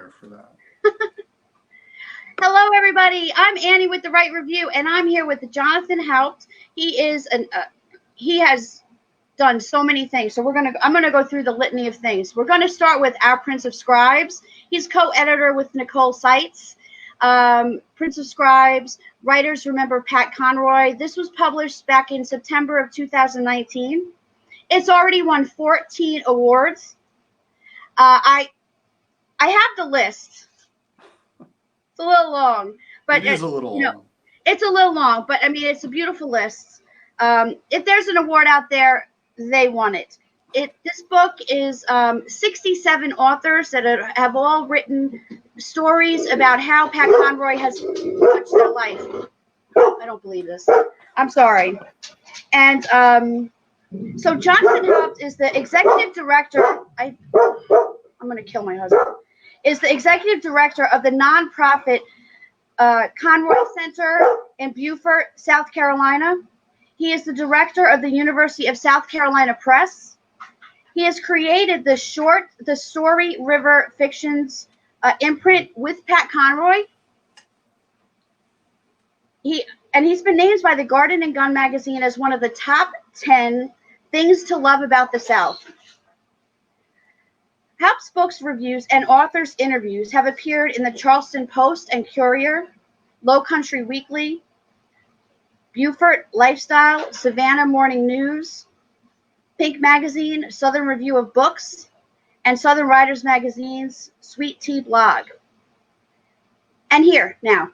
there for that. Hello, everybody. I'm Annie with The Right Review, and I'm here with Jonathan Haupt. He has done so many things. So I'm gonna go through the litany of things. We're gonna start with Our Prince of Scribes. He's co-editor with Nicole Seitz. Prince of Scribes, writers remember Pat Conroy. This was published back in September of 2019. It's already won 14 awards. I have the list. It's a little long, but it is a little long. It's a little long, but I mean, it's a beautiful list. If there's an award out there, they won it. This book is 67 authors that have all written stories about how Pat Conroy has touched their life. I don't believe this. I'm sorry. And so Jonathan Haupt is the executive director. I'm going to kill my husband. Is the executive director of the nonprofit Conroy Center in Beaufort, South Carolina. He is the director of the University of South Carolina Press. He has created the Story River Fictions imprint with Pat Conroy. He's been named by the Garden and Gun magazine as one of the top 10 things to love about the South. Haupt's books, reviews, and authors' interviews have appeared in the Charleston Post and Courier, Low Country Weekly, Beaufort Lifestyle, Savannah Morning News, Pink Magazine, Southern Review of Books, and Southern Writers Magazine's Sweet Tea blog. And here, now.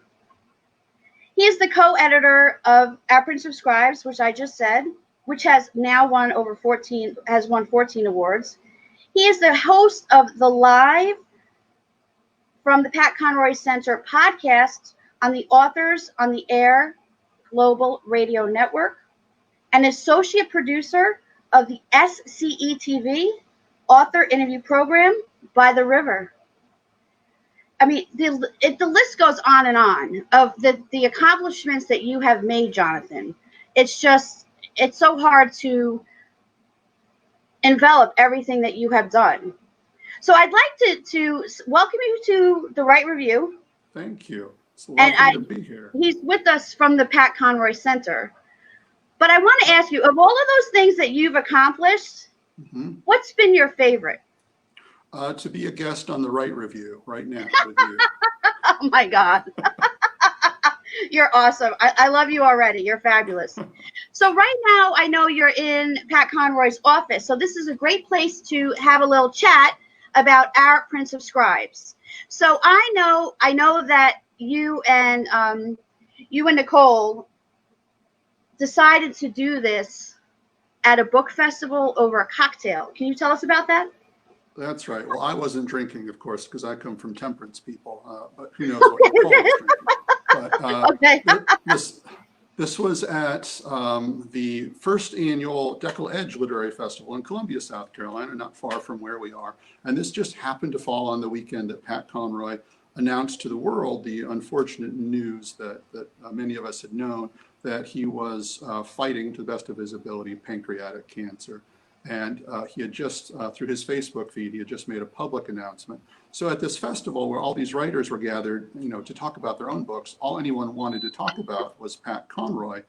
He is the co-editor of Our Prince of Scribes, which I just said, which has now won 14 awards. He is the host of the Live from the Pat Conroy Center podcast on the Authors on the Air Global Radio Network, and associate producer of the SCE-TV author interview program, By the River. I mean, the list goes on and on of the accomplishments that you have made, Jonathan. It's so hard to envelop everything that you have done. So I'd like to welcome you to The Right Review. Thank you. It's lovely to be here. He's with us from the Pat Conroy Center. But I want to ask you, of all of those things that you've accomplished, what's been your favorite? To be a guest on The Right Review right now with you. Oh, my God. You're awesome. I love you already. You're fabulous. So right now, I know you're in Pat Conroy's office. So this is a great place to have a little chat about Our Prince of Scribes. So I know that you and Nicole decided to do this at a book festival over a cocktail. Can you tell us about that? That's right. Well, I wasn't drinking, of course, because I come from temperance people. But who knows what Nicole was drinking. But okay. This was at the first annual Deckle Edge Literary Festival in Columbia, South Carolina, not far from where we are. And this just happened to fall on the weekend that Pat Conroy announced to the world the unfortunate news that many of us had known, that he was fighting, to the best of his ability, pancreatic cancer. And he had just, through his Facebook feed, he had just made a public announcement. So at this festival where all these writers were gathered, to talk about their own books, all anyone wanted to talk about was Pat Conroy.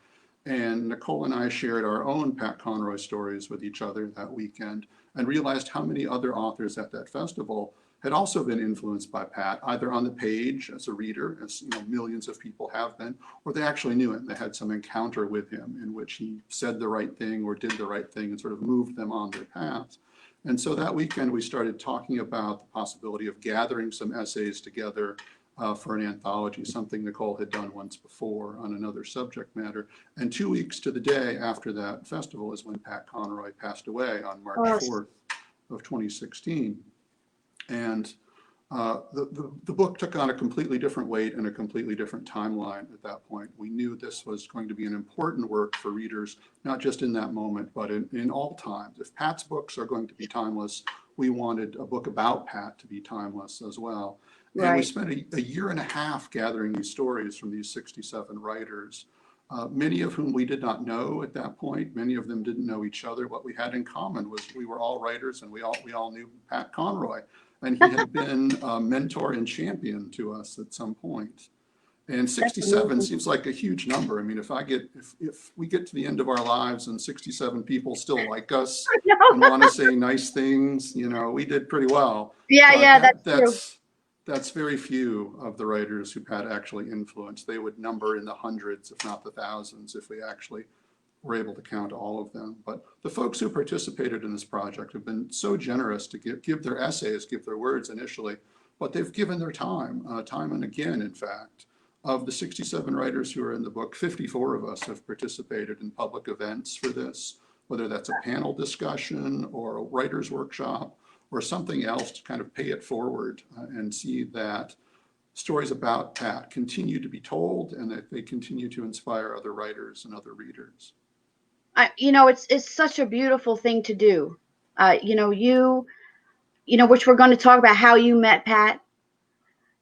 And Nicole and I shared our own Pat Conroy stories with each other that weekend and realized how many other authors at that festival had also been influenced by Pat, either on the page as a reader, as millions of people have been, or they actually knew him. They had some encounter with him in which he said the right thing or did the right thing and sort of moved them on their paths. And so that weekend we started talking about the possibility of gathering some essays together for an anthology, something Nicole had done once before on another subject matter. And 2 weeks to the day after that festival is when Pat Conroy passed away on March 4th of 2016. And the book took on a completely different weight and a completely different timeline at that point. We knew this was going to be an important work for readers, not just in that moment, but in all times. If Pat's books are going to be timeless, we wanted a book about Pat to be timeless as well. Right. And we spent a year and a half gathering these stories from these 67 writers, many of whom we did not know at that point. Many of them didn't know each other. What we had in common was we were all writers and we all knew Pat Conroy. And he had been a mentor and champion to us at some point. And 67 seems like a huge number. I mean, if we get to the end of our lives and 67 people still like us and want to say nice things, you know, we did pretty well. Yeah, But yeah, that's true. That's very few of the writers who Pat actually influenced. They would number in the hundreds, if not the thousands, if we actually were able to count all of them. But the folks who participated in this project have been so generous to give their essays, give their words initially, but they've given their time, time and again, in fact. Of the 67 writers who are in the book, 54 of us have participated in public events for this, whether that's a panel discussion or a writer's workshop or something else to kind of pay it forward and see that stories about Pat continue to be told and that they continue to inspire other writers and other readers. You know, it's such a beautiful thing to do. You know, which we're going to talk about how you met Pat.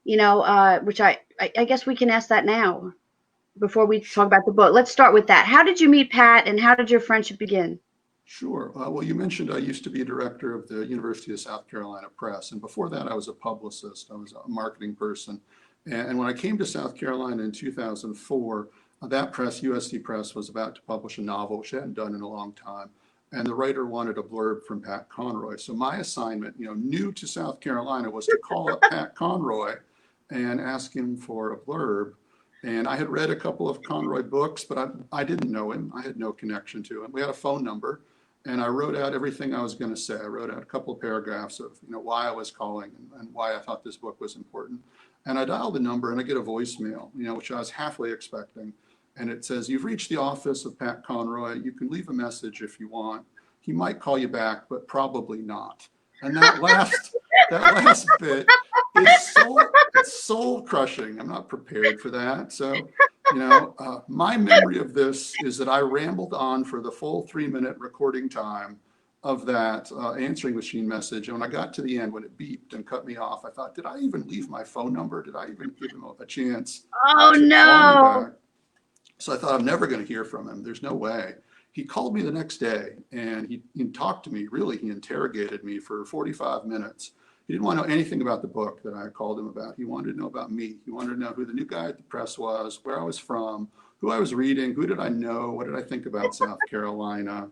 You know, which I guess we can ask that now before we talk about the book. Let's start with that. How did you meet Pat and how did your friendship begin? Sure. Well, you mentioned I used to be a director of the University of South Carolina Press. And before that, I was a publicist. I was a marketing person. And when I came to South Carolina in 2004, that press, USC Press, was about to publish a novel, which they hadn't done in a long time. And the writer wanted a blurb from Pat Conroy. So my assignment, you know, new to South Carolina, was to call up Pat Conroy and ask him for a blurb. And I had read a couple of Conroy books, but I didn't know him. I had no connection to him. We had a phone number, and I wrote out everything I was going to say. I wrote out a couple of paragraphs of, you know, why I was calling and why I thought this book was important. And I dialed the number, and I get a voicemail, you know, which I was halfway expecting. And it says, "You've reached the office of Pat Conroy. You can leave a message if you want. He might call you back, but probably not." And that last bit is soul crushing. I'm not prepared for that. So, you know, my memory of this is that I rambled on for the full 3-minute recording time of that answering machine message. And when I got to the end, when it beeped and cut me off, I thought, did I even leave my phone number? Did I even give him a chance Oh, to no. call me back? So I thought, I'm never going to hear from him. There's no way. He called me the next day and he talked to me. Really, he interrogated me for 45 minutes. He didn't want to know anything about the book that I called him about. He wanted to know about me. He wanted to know who the new guy at the press was, where I was from, who I was reading, who did I know, what did I think about South Carolina,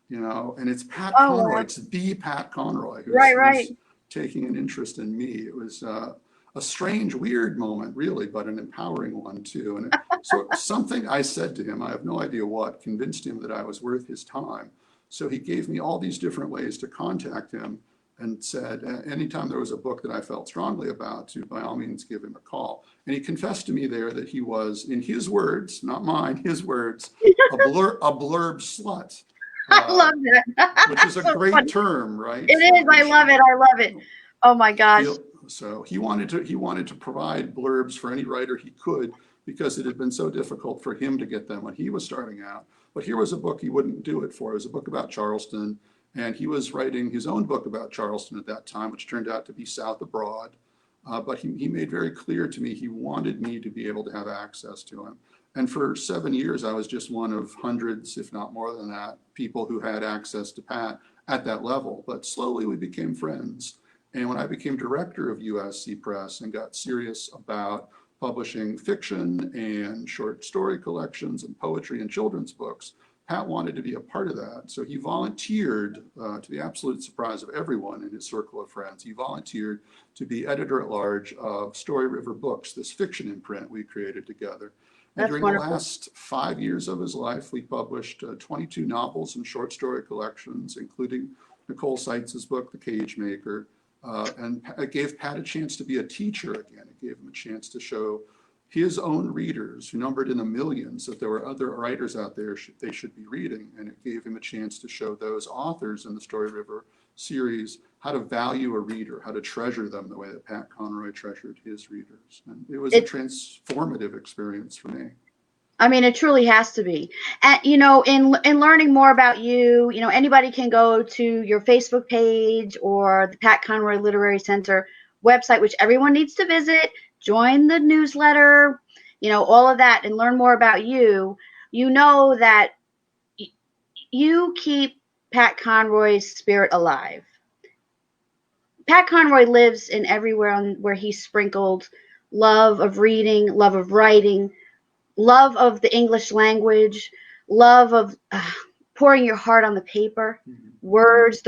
you know. And it's Pat Conroy. Wow. It's the Pat Conroy Right. who's taking an interest in me. It was a strange, weird moment, really, but an empowering one too. And so something I said to him, I have no idea what, convinced him that I was worth his time. So he gave me all these different ways to contact him and said, anytime there was a book that I felt strongly about, to by all means give him a call. And he confessed to me there that he was, in his words, not mine, his words, a blurb slut. I love that. Which is a So great funny. term, right? It is. I love it. I love it. Oh my gosh. So he wanted to provide blurbs for any writer he could, because it had been so difficult for him to get them when he was starting out. But here was a book he wouldn't do it for. It was a book about Charleston, and he was writing his own book about Charleston at that time, which turned out to be South Abroad. But he made very clear to me he wanted me to be able to have access to him. And for 7 years, I was just one of hundreds, if not more than that, people who had access to Pat at that level. But slowly we became friends. And when I became director of USC Press and got serious about publishing fiction and short story collections and poetry and children's books, Pat wanted to be a part of that. So he volunteered, to the absolute surprise of everyone in his circle of friends, he volunteered to be editor-at-large of Story River Books, this fiction imprint we created together. And during the last 5 years of his life, we published 22 novels and short story collections, including Nicole Seitz's book, The Cage Maker. And it gave Pat a chance to be a teacher again. It gave him a chance to show his own readers, who numbered in the millions, that there were other writers out there they should be reading. And it gave him a chance to show those authors in the Story River series how to value a reader, how to treasure them the way that Pat Conroy treasured his readers. And it was a transformative experience for me. I mean, it truly has to be. And, you know, in learning more about you, you know, anybody can go to your Facebook page or the Pat Conroy Literary Center website, which everyone needs to visit, join the newsletter, you know, all of that, and learn more about you. You know that you keep Pat Conroy's spirit alive. Pat Conroy lives in everywhere where he sprinkled love of reading, love of writing, love of the English language, love of pouring your heart on the paper, words,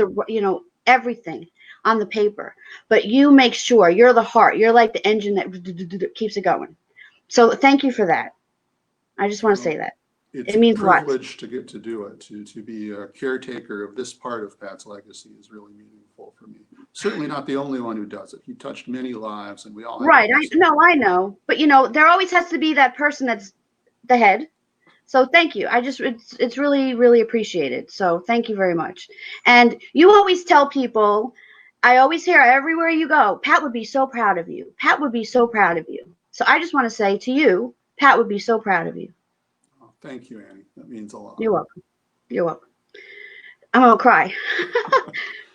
everything on the paper. But you make sure you're the heart. You're like the engine that keeps it going. So thank you for that. I just want to say that. It's It a means a lot. privilege to get to do it. To be a caretaker of this part of Pat's legacy is really meaningful for me. Certainly not the only one who does it. He touched many lives, and we all have Right. lives. I know. But there always has to be that person that's the head. So thank you. It's really, really appreciated. So thank you very much. And you always tell people, I always hear everywhere you go, Pat would be so proud of you. Pat would be so proud of you. So I just want to say to you, Pat would be so proud of you. Oh, thank you, Annie. That means a lot. You're welcome. You're welcome. I'm going to cry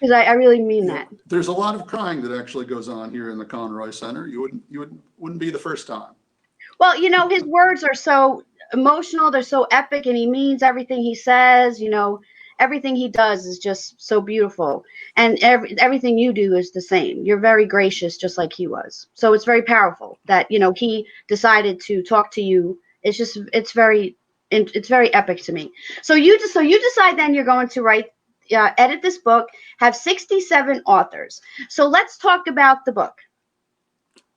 because I really mean that. There's a lot of crying that actually goes on here in the Conroy Center. You wouldn't be the first time. Well, his words are so emotional. They're so epic, and he means everything he says. Everything he does is just so beautiful. And everything you do is the same. You're very gracious, just like he was. So it's very powerful that, he decided to talk to you. It's very epic to me. So you decide then you're going to edit this book, have 67 authors. So let's talk about the book.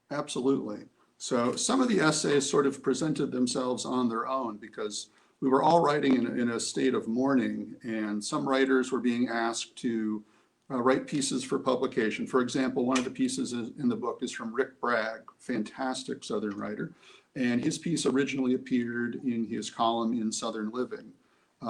Absolutely. So some of the essays sort of presented themselves on their own because we were all writing in a state of mourning, and some writers were being asked to write pieces for publication. For example, one of the pieces in the book is from Rick Bragg, fantastic Southern writer, and his piece originally appeared in his column in Southern Living.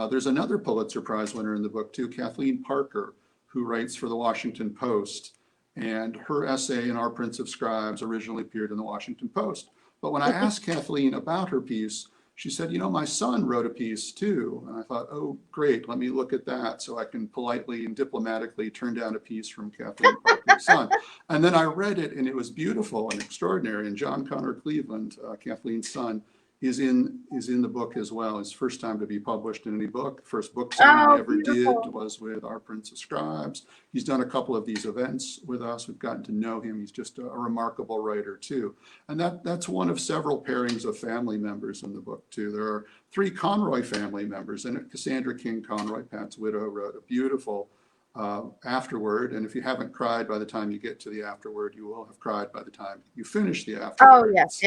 There's another Pulitzer Prize winner in the book too, Kathleen Parker, who writes for the Washington Post. And her essay in Our Prince of Scribes originally appeared in the Washington Post. But when I asked Kathleen about her piece, she said, my son wrote a piece too. And I thought, oh, great, let me look at that so I can politely and diplomatically turn down a piece from Kathleen Parker's son. And then I read it, and it was beautiful and extraordinary. And John Connor Cleveland, Kathleen's son, is in the book as well. His first time to be published in any book. First book signing he ever did was with Our Prince of Scribes. He's done a couple of these events with us. We've gotten to know him. He's just a remarkable writer too. And that's one of several pairings of family members in the book too. There are 3 Conroy family members in it. Cassandra King Conroy, Pat's widow, wrote a beautiful afterword, and if you haven't cried by the time you get to the afterword, you will have cried by the time you finish the afterword. Oh, yes.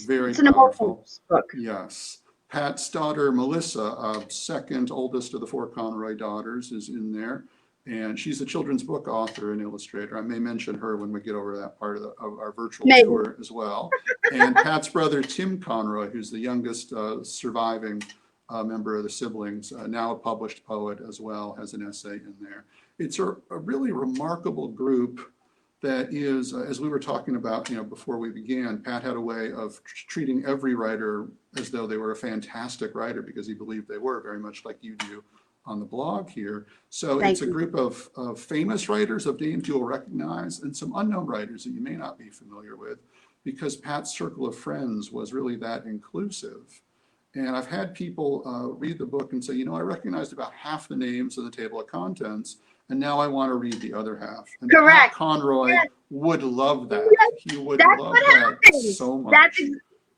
Very it's an powerful emotional book. Yes. Pat's daughter, Melissa, second oldest of the 4 Conroy daughters, is in there, and she's a children's book author and illustrator. I may mention her when we get over that part of our virtual tour as well. And Pat's brother, Tim Conroy, who's the youngest surviving member of the siblings, now a published poet as well, has an essay in there. It's a really remarkable group that is, as we were talking about, before we began, Pat had a way of treating every writer as though they were a fantastic writer because he believed they were, very much like you do on the blog here. So it's a group of famous writers, of names you'll recognize, and some unknown writers that you may not be familiar with, because Pat's circle of friends was really that inclusive. And I've had people read the book and say, I recognized about half the names in the table of contents, and now I want to read the other half. And Correct. Pat Conroy would love that. He would love that so much.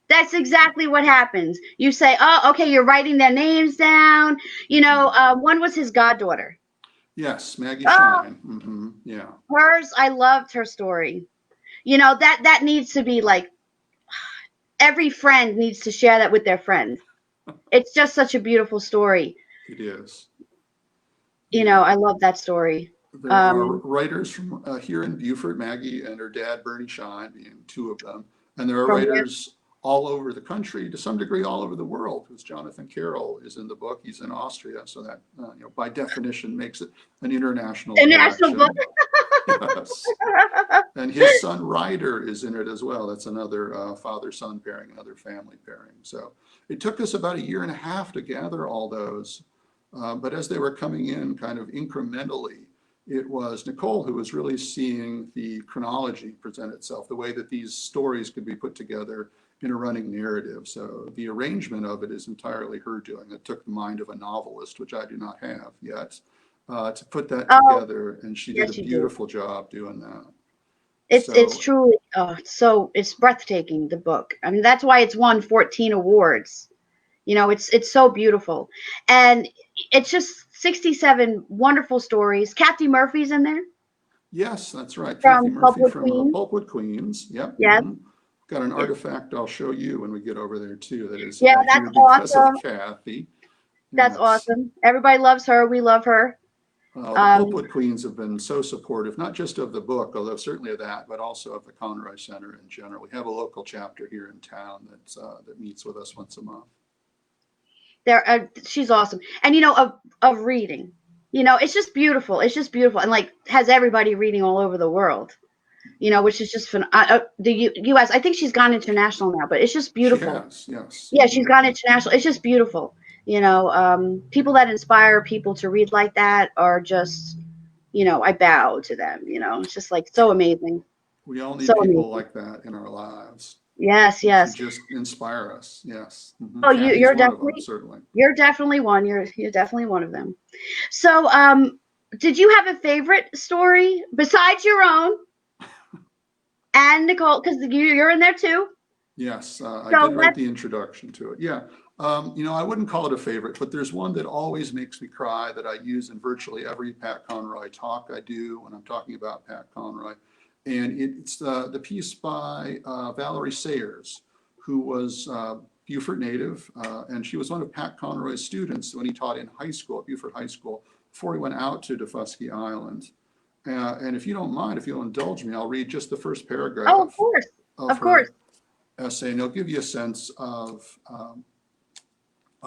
That's exactly what happens. You say, oh, okay, you're writing their names down. One was his goddaughter. Yes, Maggie Shine. Mm-hmm. Yeah. Hers, I loved her story. That needs to be like, every friend needs to share that with their friend. It's just such a beautiful story. It is. I love that story. There are writers from here in Beaufort, Maggie and her dad, Bernie Shine, being 2 of them. And there are writers all over the country, to some degree all over the world, because Jonathan Carroll is in the book. He's in Austria, so that, by definition makes it an international book. Yes. And his son Ryder is in it as well. That's another father-son pairing, another family pairing. So it took us about 1.5 years to gather all those. But as they were coming in kind of incrementally, it was Nicole who was really seeing the chronology present itself, the way that these stories could be put together in a running narrative. So the arrangement of it is entirely her doing. It took the mind of a novelist, which I do not have yet. to put that Oh, together, and she did yes, a you do. beautiful job doing that. It's So truly it's breathtaking, the book. I mean, that's why it's won 14 awards. You know, it's so beautiful, and it's just 67 wonderful stories. Kathy Murphy's in there yes, that's right. Kathy from Murphy Pulpwood from Queen. Pulpwood Queens. Yep. Yes, Got an it- artifact I'll show you when we get over there too. That is yeah, here that's because of awesome. Kathy. That's Yes. awesome. Everybody loves her. We love her. The Pulpwood Queens have been so supportive, not just of the book, although certainly of that, but also of the Conroy Center in general. We have a local chapter here in town that meets with us once a month. She's awesome, and of reading, it's just beautiful. It's just beautiful, and like has everybody reading all over the world. Which is just fun. The U.S. I think she's gone international now, but it's just She beautiful. has, yes. Yeah, she's gone international. It's just beautiful. People that inspire people to read like that are just, I bow to them. It's just like so amazing, We all so need people amazing. like that in our lives Yes, to yes. just inspire us. Yes. Oh, Kathy's one of them, certainly. you're definitely one. You're definitely one of them. So, did you have a favorite story besides your own and Nicole? Because you're in there too. Yes, I So did write let's. the introduction to it. Yeah. I wouldn't call it a favorite, but there's one that always makes me cry that I use in virtually every Pat Conroy talk I do when I'm talking about Pat Conroy. And it's the piece by Valerie Sayers, who was Beaufort native, and she was one of Pat Conroy's students when he taught in high school, at Beaufort High School, before he went out to Defusky Island. And if you don't mind, if you'll indulge me, I'll read just the first Oh, paragraph of course, of of course. her essay, and it'll give you a sense of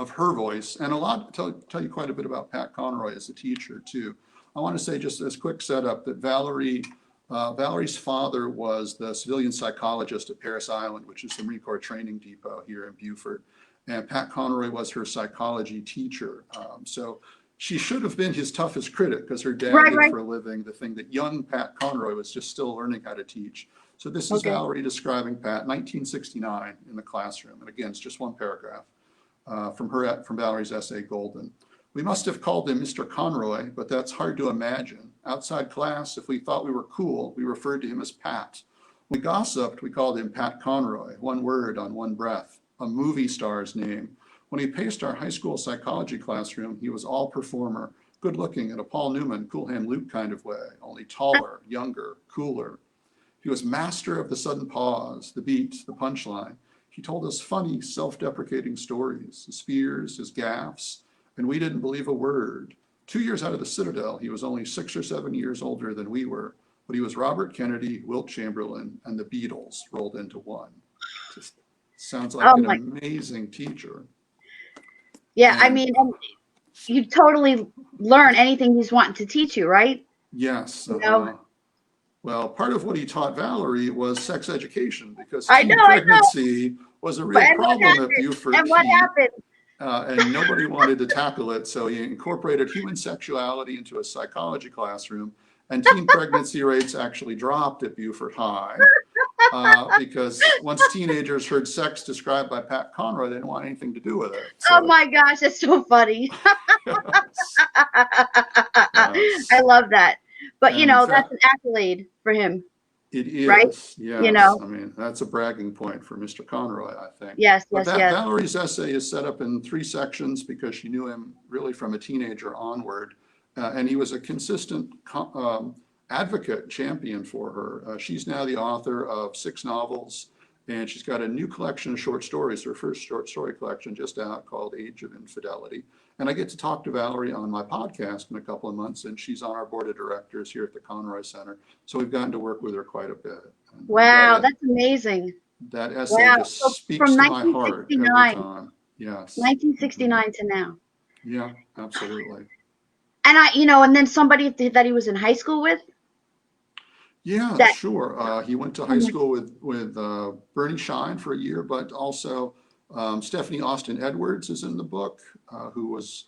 her voice, and a lot tell you quite a bit about Pat Conroy as a teacher too. I want to say just as quick setup that Valerie's father was the civilian psychologist at Parris Island, which is the Marine Corps training depot here in Beaufort, and Pat Conroy was her psychology teacher. So she should have been his toughest critic because her dad Right, did right. for a living the thing that young Pat Conroy was just still learning how to teach. So this is Okay. Valerie describing Pat, 1969 in the classroom. And again, it's just one paragraph from Valerie's essay, Golden. We must have called him Mr. Conroy, but that's hard to imagine. Outside class, if we thought we were cool, we referred to him as Pat. When we gossiped, we called him Pat Conroy, one word on one breath, a movie star's name. When he paced our high school psychology classroom, he was all performer, good looking in a Paul Newman, Cool Hand Luke kind of way, only taller, younger, cooler. He was master of the sudden pause, the beat, the punchline. He told us funny, self-deprecating stories, his fears, his gaffes, and we didn't believe a word. 2 years out of the Citadel, he was only 6 or 7 years older than we were, but he was Robert Kennedy, Wilt Chamberlain, and the Beatles rolled into one. Just sounds like an amazing teacher. Yeah, I mean, you totally learn anything he's wanting to teach you, right? Yes. know? Well, part of what he taught Valerie was sex education because I teen know. pregnancy was a real And what problem at happened? Beaufort. And what happened? And nobody wanted to tackle it. So he incorporated human sexuality into a psychology classroom, and teen pregnancy rates actually dropped at Beaufort High because once teenagers heard sex described by Pat Conroy, they didn't want anything to do with it. So, Oh my gosh, that's so funny. yes, yes. I love that. But And that's an accolade for him. it Right? is, yes. I mean, that's a bragging point for Mr. Conroy, I think. Yes, But yes, yes. Valerie's essay is set up in 3 sections because she knew him really from a teenager onward. And he was a consistent advocate, champion for her. She's now the author of 6 novels, and she's got a new collection of short stories, her first short story collection just out called Age of Infidelity. And I get to talk to Valerie on my podcast in a couple of months, and she's on our board of directors here at the Conroy Center. So we've gotten to work with her quite a bit. And wow, that's amazing. that essay just speaks from to my heart every 1969. time. Yes. 1969 to now. Yeah, absolutely. And and then somebody that he was in high school with. Yeah, sure. He went to high school with Bernie Shine for a year, but also Stephanie Austin Edwards is in the book, who was,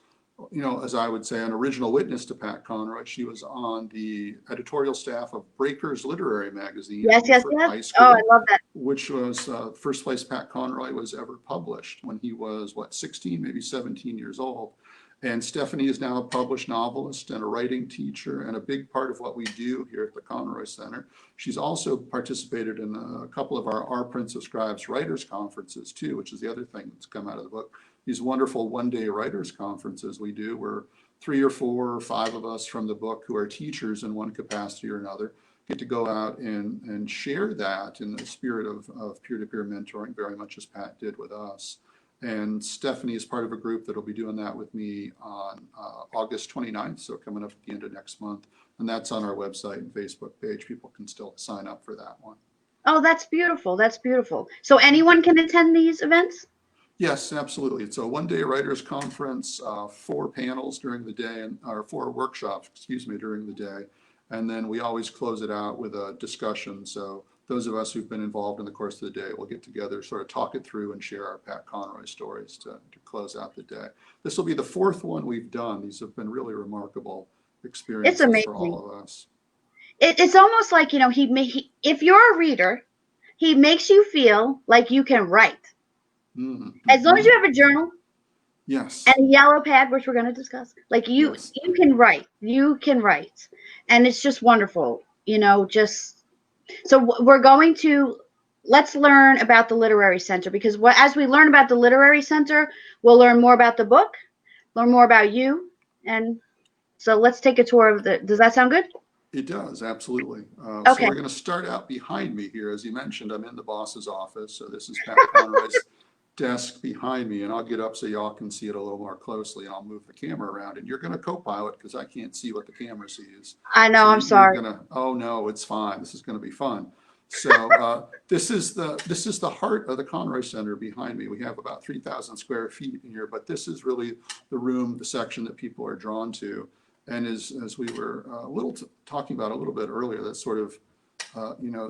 as I would say, an original witness to Pat Conroy. She was on the editorial staff of Breakers Literary Magazine Yes, at yes, Beaufort yes. High School, Oh, I love that. which was first place Pat Conroy was ever published when he was, 16, maybe 17 years old. And Stephanie is now a published novelist and a writing teacher and a big part of what we do here at the Conroy Center. She's also participated in a couple of our Prince of Scribes writers conferences too, which is the other thing that's come out of the book. These wonderful one-day writers conferences we do where 3 or 4 or 5 of us from the book who are teachers in one capacity or another get to go out and share that in the spirit of peer-to-peer mentoring, very much as Pat did with us. And Stephanie is part of a group that'll be doing that with me on August 29th, so coming up at the end of next month. And that's on our website and Facebook page. People can still sign up for that one. Oh, that's beautiful. That's beautiful. So anyone can attend these events? Yes, absolutely. It's a one-day writers conference, 4 panels during the day, or 4 workshops, excuse me, during the day. And then we always close it out with a discussion. So those of us who've been involved in the course of the day will get together, sort of talk it through and share our Pat Conroy stories to close out the day. This will be the 4th one we've done. These have been really remarkable experiences for all of us. It's almost like, you know, if you're a reader, he makes you feel like you can write. Mm-hmm. As long as you have a journal. Yes. And a yellow pad, which we're going to discuss. Like you can write. You can write. And it's just wonderful, you know, so we're going to, let's learn about the Literary Center, because as we learn about the Literary Center, we'll learn more about the book, learn more about you. And so let's take a tour of does that sound good? It does, absolutely. Okay. So we're going to start out behind me here. As you mentioned, I'm in the boss's office. So this is Pat Conroy's desk behind me, and I'll get up so y'all can see it a little more closely, and I'll move the camera around, and you're going to co-pilot because I can't see what the camera sees. I know, so I'm sorry. Oh no, it's fine. This is going to be fun. So this is the heart of the Conroy Center behind me. We have about 3,000 square feet in here, but this is really the room, the section that people are drawn to. And as we were talking about a little bit earlier, that's sort of you know,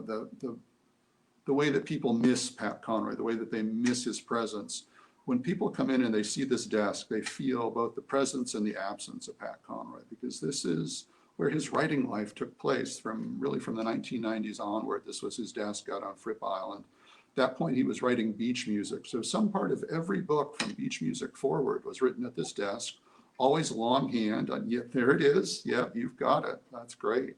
the way that people miss Pat Conroy, the way that they miss his presence. When people come in and they see this desk, they feel both the presence and the absence of Pat Conroy, because this is where his writing life took place from the 1990s onward. This was his desk out on Fripp Island. At that point, he was writing beach music. So some part of every book from beach music forward was written at this desk, always longhand. Yep, there it is. Yeah, you've got it. That's great.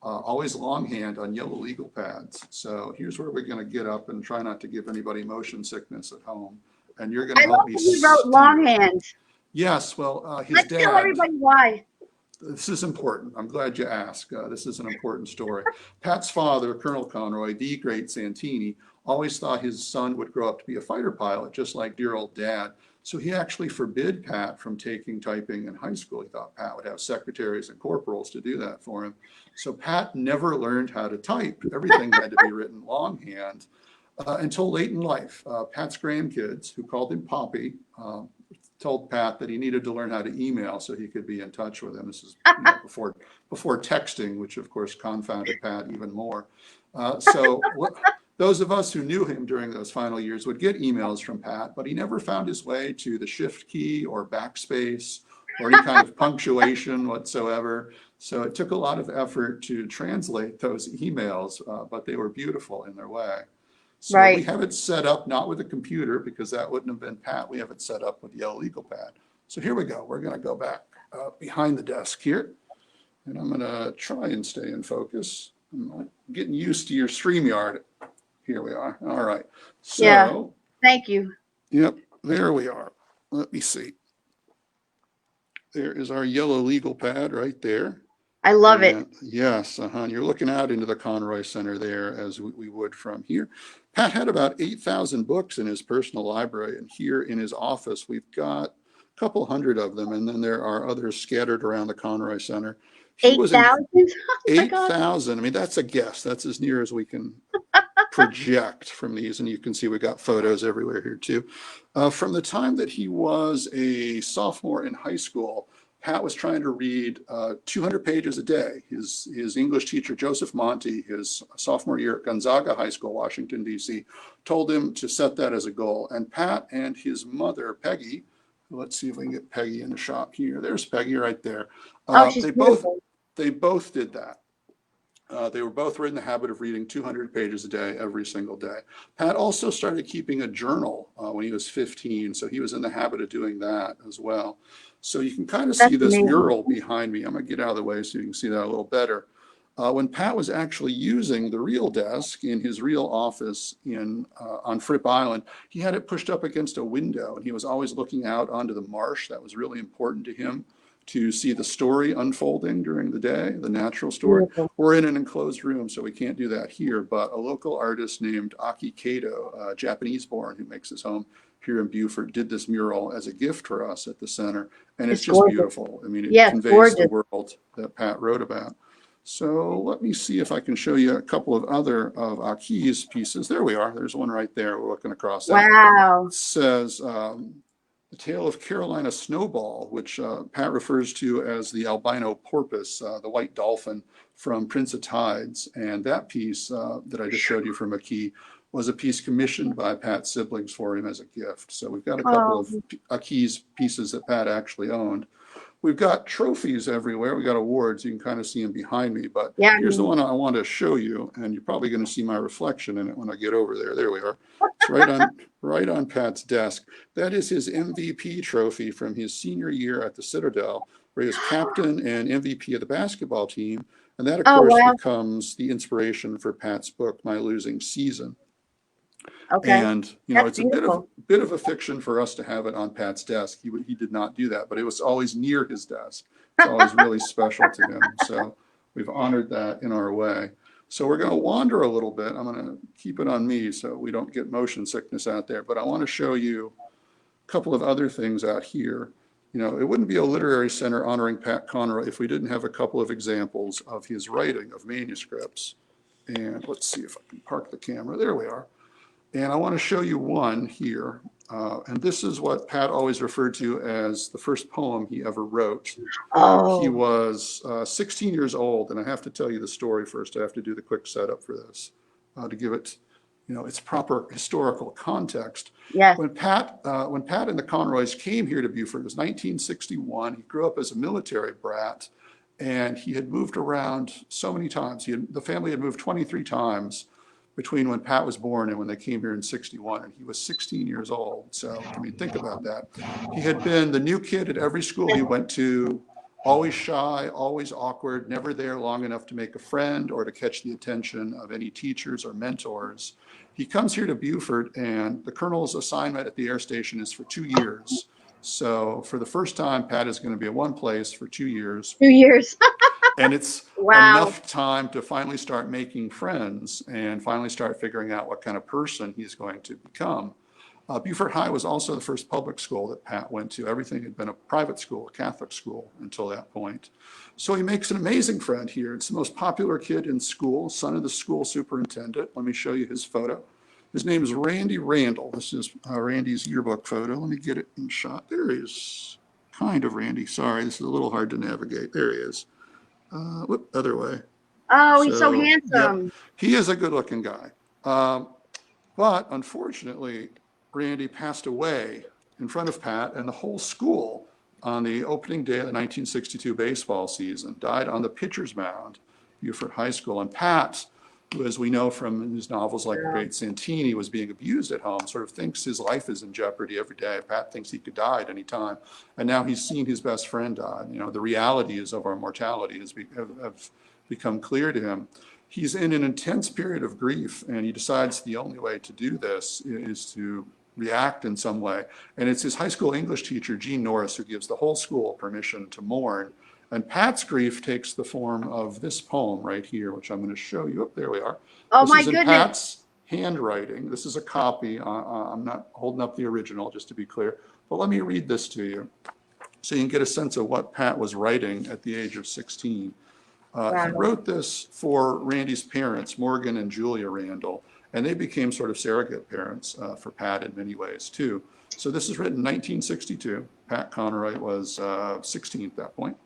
Always longhand on yellow legal pads. So here's where we're going to get up and try not to give anybody motion sickness at home. And you're going to help me. He wrote longhand. Yes, well, his Let's dad. tell everybody why. This is important. I'm glad you asked. This is an important story. Pat's father, Colonel Conroy, the great Santini, always thought his son would grow up to be a fighter pilot, just like dear old dad. So he actually forbid Pat from taking typing in high school. He thought Pat would have secretaries and corporals to do that for him. So Pat never learned how to type. Everything had to be written longhand until late in life. Pat's grandkids, who called him Poppy, told Pat that he needed to learn how to email so he could be in touch with him. This is before texting, which of course confounded Pat even more. Those of us who knew him during those final years would get emails from Pat, but he never found his way to the shift key or backspace or any kind of punctuation whatsoever. So it took a lot of effort to translate those emails, but they were beautiful in their way. So we have it set up not with a computer, because that wouldn't have been Pat. We have it set up with yellow legal pad. So here we go. We're going to go back behind the desk here, and I'm going to try and stay in focus. I'm getting used to your StreamYard. Here we are. All right. So, yeah. Thank you. Yep. There we are. Let me see. There is our yellow legal pad right there. I love it. Yes. You're looking out into the Conroy Center there, as we would from here. Pat had about 8,000 books in his personal library. And here in his office, we've got a couple hundred of them. And then there are others scattered around the Conroy Center. 8,000? 8,000. I mean, that's a guess. That's as near as we can project from these. And you can see we got photos everywhere here too. From the time that he was a sophomore in high school, Pat was trying to read 200 pages a day. His English teacher, Joseph Monty, his sophomore year at Gonzaga High School, Washington, D.C., told him to set that as a goal. And Pat and his mother, Peggy, let's see if we can get Peggy in the shop here. There's Peggy right there. She's beautiful. They both did that. They were both in the habit of reading 200 pages a day, every single day. Pat also started keeping a journal when he was 15, so he was in the habit of doing that as well. So you can kind of see That's this amazing. mural behind me. I'm going to get out of the way so you can see that a little better. When Pat was actually using the real desk in his real office on Fripp Island, he had it pushed up against a window, and he was always looking out onto the marsh. That was really important to him, to see the story unfolding during the day, the natural story. Beautiful. We're in an enclosed room, so we can't do that here, but a local artist named Aki Kato, Japanese-born, who makes his home here in Beaufort, did this mural as a gift for us at the center, and it's just gorgeous. beautiful. I mean, it Yes, conveys gorgeous. the world that Pat wrote about. So let me see if I can show you a couple of other of Aki's pieces. There we are. There's one right there. We're looking across that. Wow. It says, The Tale of Carolina Snowball, which Pat refers to as the albino porpoise, the white dolphin from Prince of Tides. And that piece that I just showed you from Aki was a piece commissioned by Pat's siblings for him as a gift. So we've got a couple of Aki's pieces that Pat actually owned. We've got trophies everywhere. We got awards. You can kind of see them behind me, but Yeah. here's the one I want to show you, and you're probably going to see my reflection in it when I get over there. There we are. It's right on Pat's desk. That is his MVP trophy from his senior year at the Citadel, where he was captain and MVP of the basketball team. And that, of course, becomes the inspiration for Pat's book, My Losing Season. Okay. And, you know, That's it's a bit of a fiction for us to have it on Pat's desk. He did not do that, but it was always near his desk. It's always really special to him. So we've honored that in our way. So we're going to wander a little bit. I'm going to keep it on me so we don't get motion sickness out there. But I want to show you a couple of other things out here. You know, it wouldn't be a literary center honoring Pat Conroy if we didn't have a couple of examples of his writing, of manuscripts. And let's see if I can park the camera. There we are. And I want to show you one here. And this is what Pat always referred to as the first poem he ever wrote. He was 16 years old. And I have to tell you the story first. I have to do the quick setup for this to give it, you know, its proper historical context. Yes. When Pat and the Conroys came here to Beaufort, it was 1961. He grew up as a military brat, and he had moved around so many times. The family had moved 23 times between when Pat was born and when they came here in 61, and he was 16 years old. So, I mean, think about that. He had been the new kid at every school he went to, always shy, always awkward, never there long enough to make a friend or to catch the attention of any teachers or mentors. He comes here to Beaufort, and the colonel's assignment at the air station is for 2 years. So for the first time, Pat is going to be at one place for 2 years. 2 years. And it's enough time to finally start making friends and finally start figuring out what kind of person he's going to become. Beaufort High was also the first public school that Pat went to. Everything had been a private school, a Catholic school until that point. So he makes an amazing friend here. It's the most popular kid in school, son of the school superintendent. Let me show you his photo. His name is Randy Randall. This is Randy's yearbook photo. Let me get it in shot. There he is. Kind of Randy. Sorry, this is a little hard to navigate. There he is. Whoop, other way. Oh, he's so handsome. Yep, he is a good-looking guy. But unfortunately, Randy passed away in front of Pat and the whole school on the opening day of the 1962 baseball season. Died on the pitcher's mound, Beaufort High School. And Pat, who, as we know from his novels like The Great Santini, was being abused at home, sort of thinks his life is in jeopardy every day. Pat thinks he could die at any time. And now he's seen his best friend die. You know, the realities of our mortality have become clear to him. He's in an intense period of grief, and he decides the only way to do this is to react in some way. And it's his high school English teacher, Jean Norris, who gives the whole school permission to mourn. And Pat's grief takes the form of this poem right here, which I'm going to show you. Oh, there we are. Oh, this is in Pat's handwriting. This is a copy. I'm not holding up the original, just to be clear. But let me read this to you so you can get a sense of what Pat was writing at the age of 16. He wrote this for Randy's parents, Morgan and Julia Randall, and they became sort of surrogate parents for Pat in many ways, too. So this is written in 1962. Pat Conroy was 16 at that point.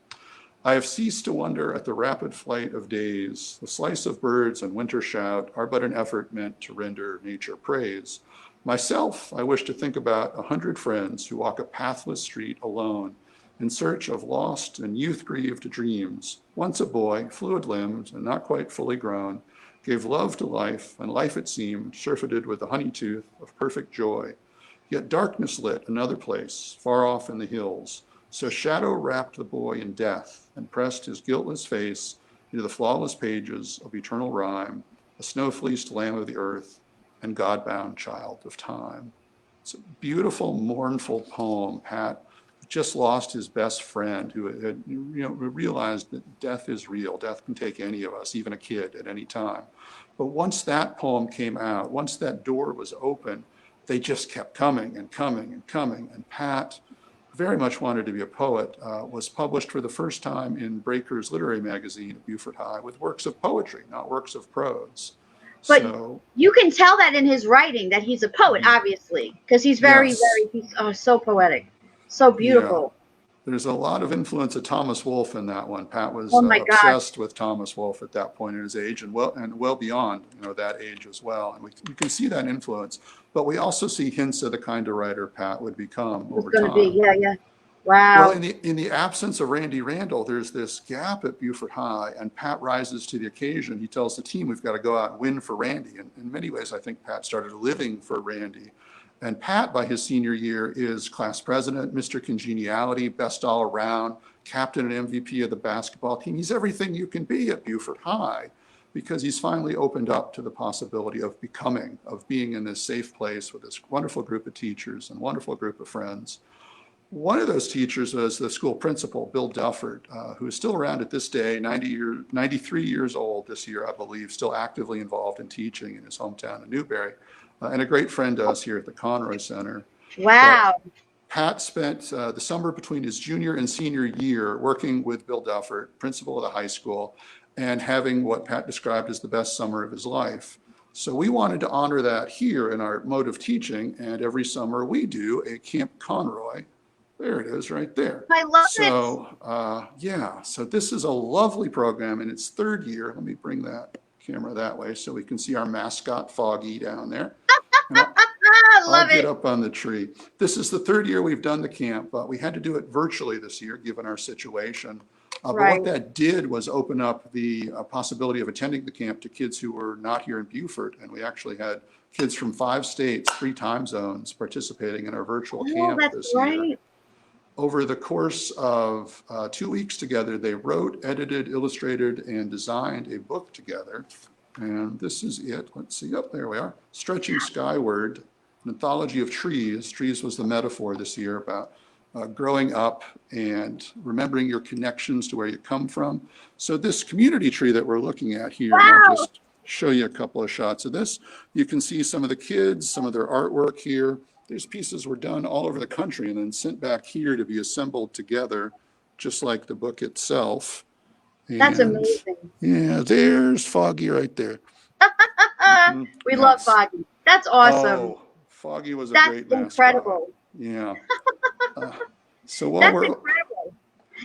I have ceased to wonder at the rapid flight of days. The slice of birds and winter shout are but an effort meant to render nature praise. Myself, I wish to think about 100 friends who walk a pathless street alone, in search of lost and youth-grieved dreams. Once a boy, fluid-limbed and not quite fully grown, gave love to life, and life, it seemed, surfeited with the honey tooth of perfect joy. Yet darkness lit another place, far off in the hills. So shadow wrapped the boy in death and pressed his guiltless face into the flawless pages of eternal rhyme, a snow-fleeced lamb of the earth and God-bound child of time. It's a beautiful, mournful poem. Pat just lost his best friend who had realized that death is real. Death can take any of us, even a kid, at any time. But once that poem came out, once that door was open, they just kept coming and coming and coming. And Pat very much wanted to be a poet, was published for the first time in Breaker's literary magazine at Beaufort High with works of poetry, not works of prose. But so, you can tell that in his writing that he's a poet, obviously, because he's very, yes. he's so poetic, so beautiful. Yeah. There's a lot of influence of Thomas Wolfe in that one. Pat was Oh my gosh. obsessed with Thomas Wolfe at that point in his age, and well beyond that age as well. And we can see that influence, but we also see hints of the kind of writer Pat would become over time. Yeah. Wow. Well, in the absence of Randy Randall, there's this gap at Beaufort High, and Pat rises to the occasion. He tells the team, we've got to go out and win for Randy. And in many ways, I think Pat started living for Randy. And Pat, by his senior year, is class president, Mr. Congeniality, best all around, captain and MVP of the basketball team. He's everything you can be at Beaufort High, because he's finally opened up to the possibility of being in this safe place with this wonderful group of teachers and wonderful group of friends. One of those teachers was the school principal, Bill Beaufort, who is still around at this day, 93 years old this year, I believe, still actively involved in teaching in his hometown of Newberry, and a great friend to us here at the Conroy Center. Wow. But Pat spent the summer between his junior and senior year working with Bill Beaufort, principal of the high school, and having what Pat described as the best summer of his life. So we wanted to honor that here in our mode of teaching, and every summer we do a Camp Conroy. There it is right there. I love it. So, so this is a lovely program in its third year. Let me bring that camera that way so we can see our mascot, Foggy, down there. I'll get up on the tree. This is the third year we've done the camp, but we had to do it virtually this year, given our situation. But what that did was open up the possibility of attending the camp to kids who were not here in Beaufort. And we actually had kids from 5 states, 3 time zones participating in our virtual camp this year. Over the course of 2 weeks together, they wrote, edited, illustrated, and designed a book together. And this is it. Let's see. Oh, there we are. Stretching Skyward, an anthology of trees. Trees was the metaphor this year about growing up and remembering your connections to where you come from. So this community tree that we're looking at here, I'll just show you a couple of shots of this. You can see some of the kids, some of their artwork here. These pieces were done all over the country and then sent back here to be assembled together, just like the book itself. And that's amazing. Yeah, there's Foggy right there. We love Foggy. That's awesome. Oh, Foggy was a great mascot. That's incredible. Yeah. So that's incredible.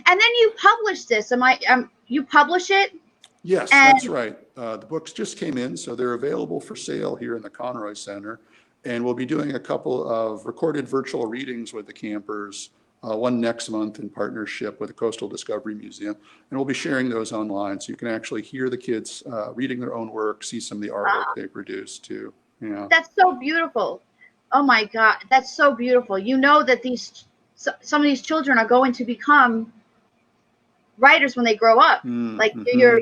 And then you publish this. You publish it? Yes, that's right. The books just came in, so they're available for sale here in the Conroy Center. And we'll be doing a couple of recorded virtual readings with the campers, one next month in partnership with the Coastal Discovery Museum. And we'll be sharing those online, so you can actually hear the kids reading their own work, see some of the artwork they produced too. Yeah. That's so beautiful. Oh my God, that's so beautiful. You know that some of these children are going to become writers when they grow up. Like you're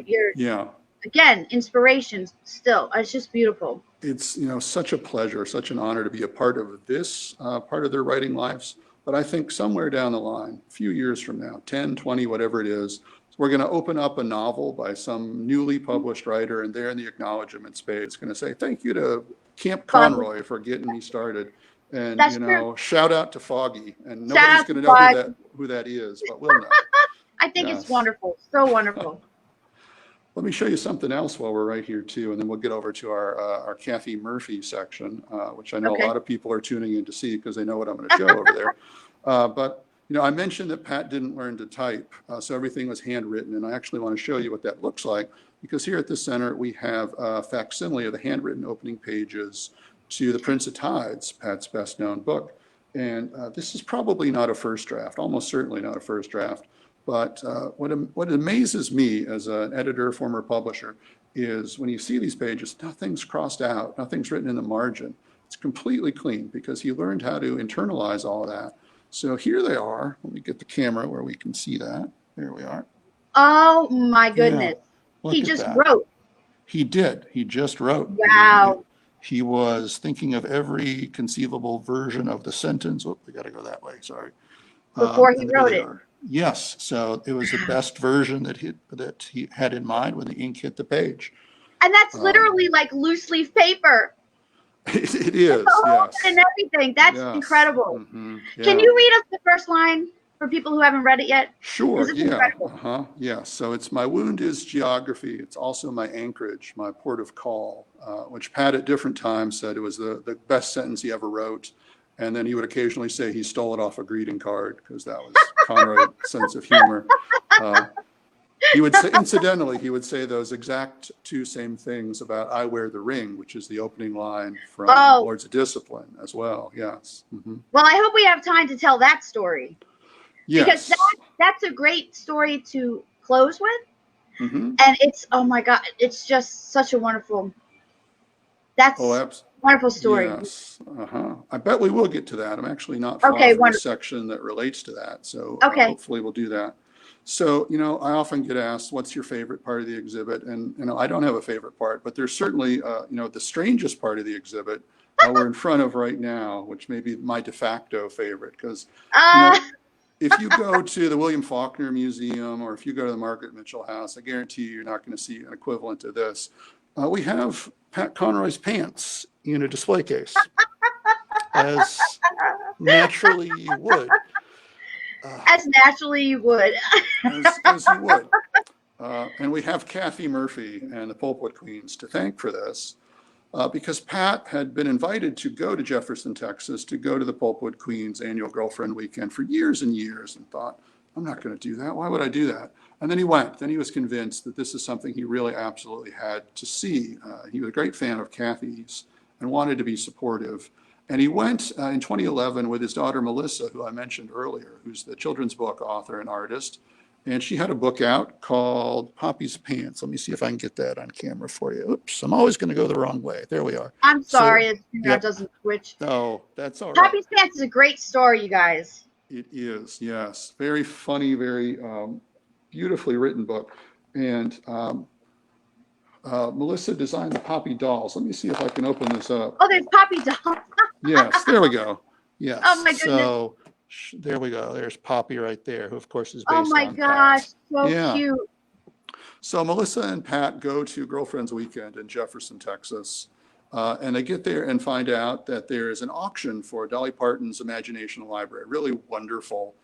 again, inspirations still. It's just beautiful. It's such a pleasure, such an honor to be a part of this part of their writing lives. But I think somewhere down the line, a few years from now, 10, 20, whatever it is, we're going to open up a novel by some newly published writer, and there in the acknowledgement space, it's going to say, thank you to Camp Conroy for getting me started. And, shout out to Foggy. And nobody's going to know who that is, but we'll know. I think it's wonderful. So wonderful. Let me show you something else while we're right here too, and then we'll get over to our Kathy Murphy section, which I know a lot of people are tuning in to see because they know what I'm going to show over there. But I mentioned that Pat didn't learn to type, so everything was handwritten, and I actually want to show you what that looks like, because here at the center we have a facsimile of the handwritten opening pages to The Prince of Tides, Pat's best known book. And this is probably not a first draft, almost certainly not a first draft. But what amazes me as an editor, former publisher, is when you see these pages, nothing's crossed out, nothing's written in the margin. It's completely clean because he learned how to internalize all of that. So here they are. Let me get the camera where we can see that. There we are. Oh my goodness. Yeah, He just wrote. He did. He just wrote. Wow. He was thinking of every conceivable version of the sentence. Oh, we got to go that way. Sorry. Before he wrote it. Yes. So it was the best version that he had in mind when the ink hit the page. And that's literally like loose leaf paper. It is. Yes. And everything. That's incredible. Mm-hmm. Yeah. Can you read us the first line for people who haven't read it yet? Sure. Yeah. Yeah. So it's my wound is geography. It's also my anchorage, my port of call, which Pat at different times said it was the best sentence he ever wrote. And then he would occasionally say he stole it off a greeting card because that was Conroy's sense of humor. He would say, incidentally, he would say those exact two same things about I Wear the Ring, which is the opening line from Lords of Discipline as well. Yes. Mm-hmm. Well, I hope we have time to tell that story. Yes. Because that's a great story to close with. Mm-hmm. And it's, oh my God, it's just such a wonderful, wonderful story. Yes. I bet we will get to that. I'm actually not far from the section that relates to that. So hopefully we'll do that. So, I often get asked, what's your favorite part of the exhibit? And, I don't have a favorite part, but there's certainly, the strangest part of the exhibit we're in front of right now, which may be my de facto favorite. Because, if you go to the William Faulkner Museum or if you go to the Margaret Mitchell House, I guarantee you're not going to see an equivalent to this. We have Pat Conroy's pants in a display case, as naturally you would. As naturally you would. as you would. And we have Kathy Murphy and the Pulpwood Queens to thank for this, because Pat had been invited to go to Jefferson, Texas, to go to the Pulpwood Queens annual girlfriend weekend for years and years, and thought, I'm not going to do that. Why would I do that? And then he went. Then he was convinced that this is something he really absolutely had to see. He was a great fan of Kathy's and wanted to be supportive. And he went in 2011 with his daughter, Melissa, who I mentioned earlier, who's the children's book author and artist. And she had a book out called Poppy's Pants. Let me see if I can get that on camera for you. Oops, I'm always going to go the wrong way. There we are. I'm sorry, that doesn't switch. Oh, that's all right. Poppy's Pants is a great story, you guys. It is, yes. Very funny, very beautifully written book. And Melissa designed the Poppy dolls. Let me see if I can open this up. Oh, there's Poppy dolls. Yes, there we go. Yes. Oh my goodness. So there we go. There's Poppy right there, who of course is based on Oh my gosh, so cute. So Melissa and Pat go to Girlfriends Weekend in Jefferson, Texas, and they get there and find out that there is an auction for Dolly Parton's Imagination Library. Really wonderful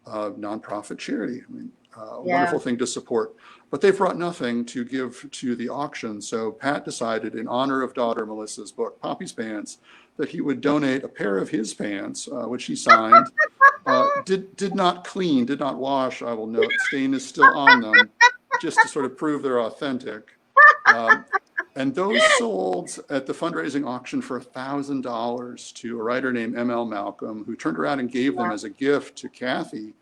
nonprofit charity. I mean, wonderful thing to support. But they brought nothing to give to the auction. So Pat decided, in honor of daughter Melissa's book, Poppy's Pants, that he would donate a pair of his pants, which he signed. Did not clean, did not wash, I will note. Stain is still on them, just to sort of prove they're authentic. And those sold at the fundraising auction for $1,000 to a writer named M.L. Malcolm, who turned around and gave them as a gift to Kathy.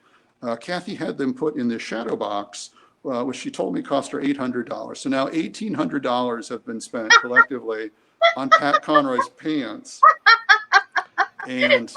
Kathy had them put in this shadow box, which she told me cost her $800. So now $1,800 have been spent collectively on Pat Conroy's pants. And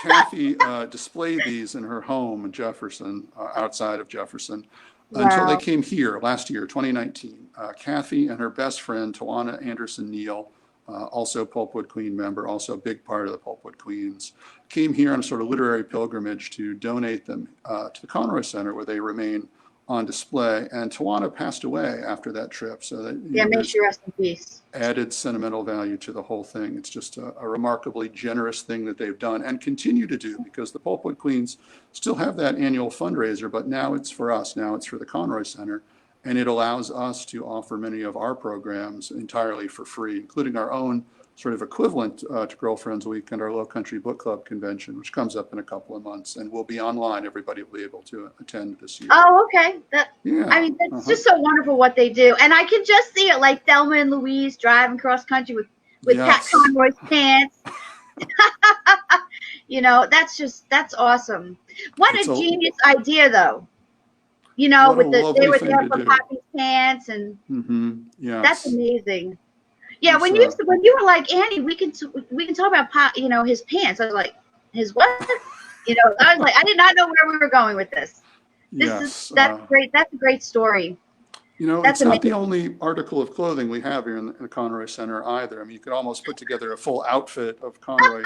Kathy displayed these in her home in Jefferson, outside of Jefferson, until they came here last year, 2019. Kathy and her best friend, Tawana Anderson Neal, also Pulpwood Queen member, also a big part of the Pulpwood Queens, came here on a sort of literary pilgrimage to donate them to the Conroy Center, where they remain on display. And Tawana passed away after that trip. So that, may she rest in peace. Added sentimental value to the whole thing. It's just a remarkably generous thing that they've done and continue to do, because the Pulpwood Queens still have that annual fundraiser, but now it's for us. Now it's for the Conroy Center. And it allows us to offer many of our programs entirely for free, including our own sort of equivalent to Girlfriends Week and our Low Country Book Club convention, which comes up in a couple of months and will be online. Everybody will be able to attend this year. Oh, okay. I mean, that's just so wonderful what they do. And I can just see it, like Thelma and Louise driving cross country with Pat Conroy's pants. You know, that's awesome. What It's a a genius idea, though. You know, what a with they lovely were thing there to for do. Poppy's pants, and that's Yes. amazing. Yeah, It's, when you were like, Annie, we can talk about you know, his pants. I was like, his what? You know, I was like, I did not know where we were going with this. yes. That's great. That's a great story. You know, That's it's not the amazing. only article of clothing we have here in the Conroy Center either. I mean, you could almost put together a full outfit of Conroy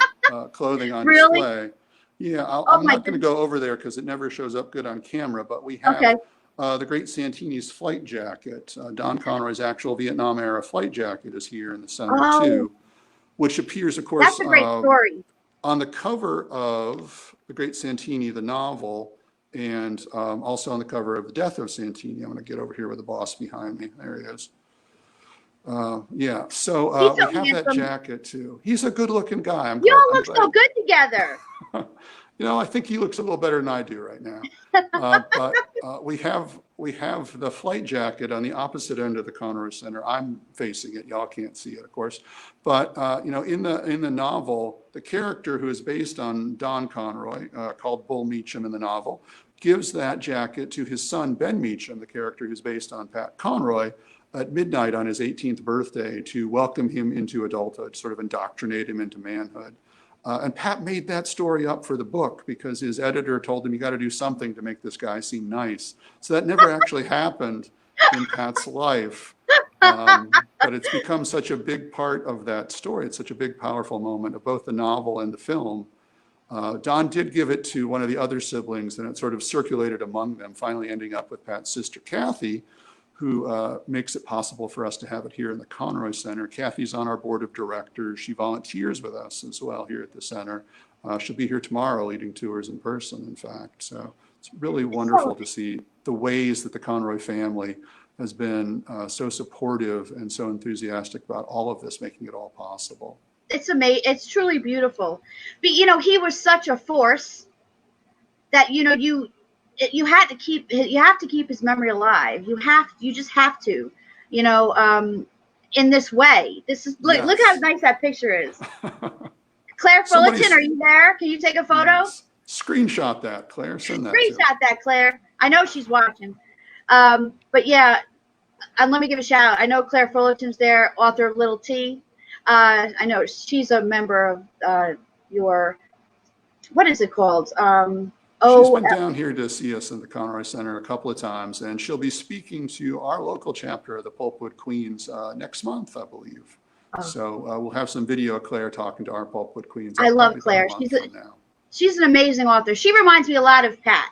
clothing on Really? display. Yeah, Oh I'm my not going to goodness. go over there because it never shows up good on camera, but we have Okay. the great Santini's flight jacket. Don Conroy's actual Vietnam era flight jacket is here in the center Oh, too, which appears, of course, that's a great story. on the cover of The Great Santini, the novel, and also on the cover of The Death of Santini. I'm going to get over here with the boss behind me. There he is. Yeah, so He's we so have that handsome. jacket too. He's a good-looking guy. You all look so good together. You know, I think he looks a little better than I do right now. But we have the flight jacket on the opposite end of the Conroy Center. I'm facing it. Y'all can't see it, of course. But you know, in the novel, the character who is based on Don Conroy, called Bull Meacham in the novel, gives that jacket to his son Ben Meacham, the character who's based on Pat Conroy, at midnight on his 18th birthday to welcome him into adulthood, sort of indoctrinate him into manhood. And Pat made that story up for the book because his editor told him, you got to do something to make this guy seem nice. So that never actually happened in Pat's life. But it's become such a big part of that story. It's such a big, powerful moment of both the novel and the film. Don did give it to one of the other siblings, and it sort of circulated among them, finally ending up with Pat's sister, Kathy, who makes it possible for us to have it here in the Conroy Center. Kathy's on our board of directors. She volunteers with us as well here at the center. She'll be here tomorrow leading tours in person, in fact. So it's really wonderful to see the ways that the Conroy family has been so supportive and so enthusiastic about all of this, making it all possible. It's amazing. It's truly beautiful. But, you know, he was such a force that, you know, you have to keep his memory alive. You just have to, you know, in this way. This is look how nice that picture is. Claire Fullerton, are you there? Can you take a photo? Yes. Screenshot that, Claire. Send that. Screenshot that, Claire. I know she's watching. But yeah, and let me give a shout out. I know Claire Fullerton's there, author of Little T. I know she's a member of your, what is it called? She's been down here to see us in the Conroy Center a couple of times, and she'll be speaking to our local chapter of the Pulpwood Queens next month, I believe. Oh. So we'll have some video of Claire talking to our Pulpwood Queens. I love Claire. She's an amazing author. She reminds me a lot of Pat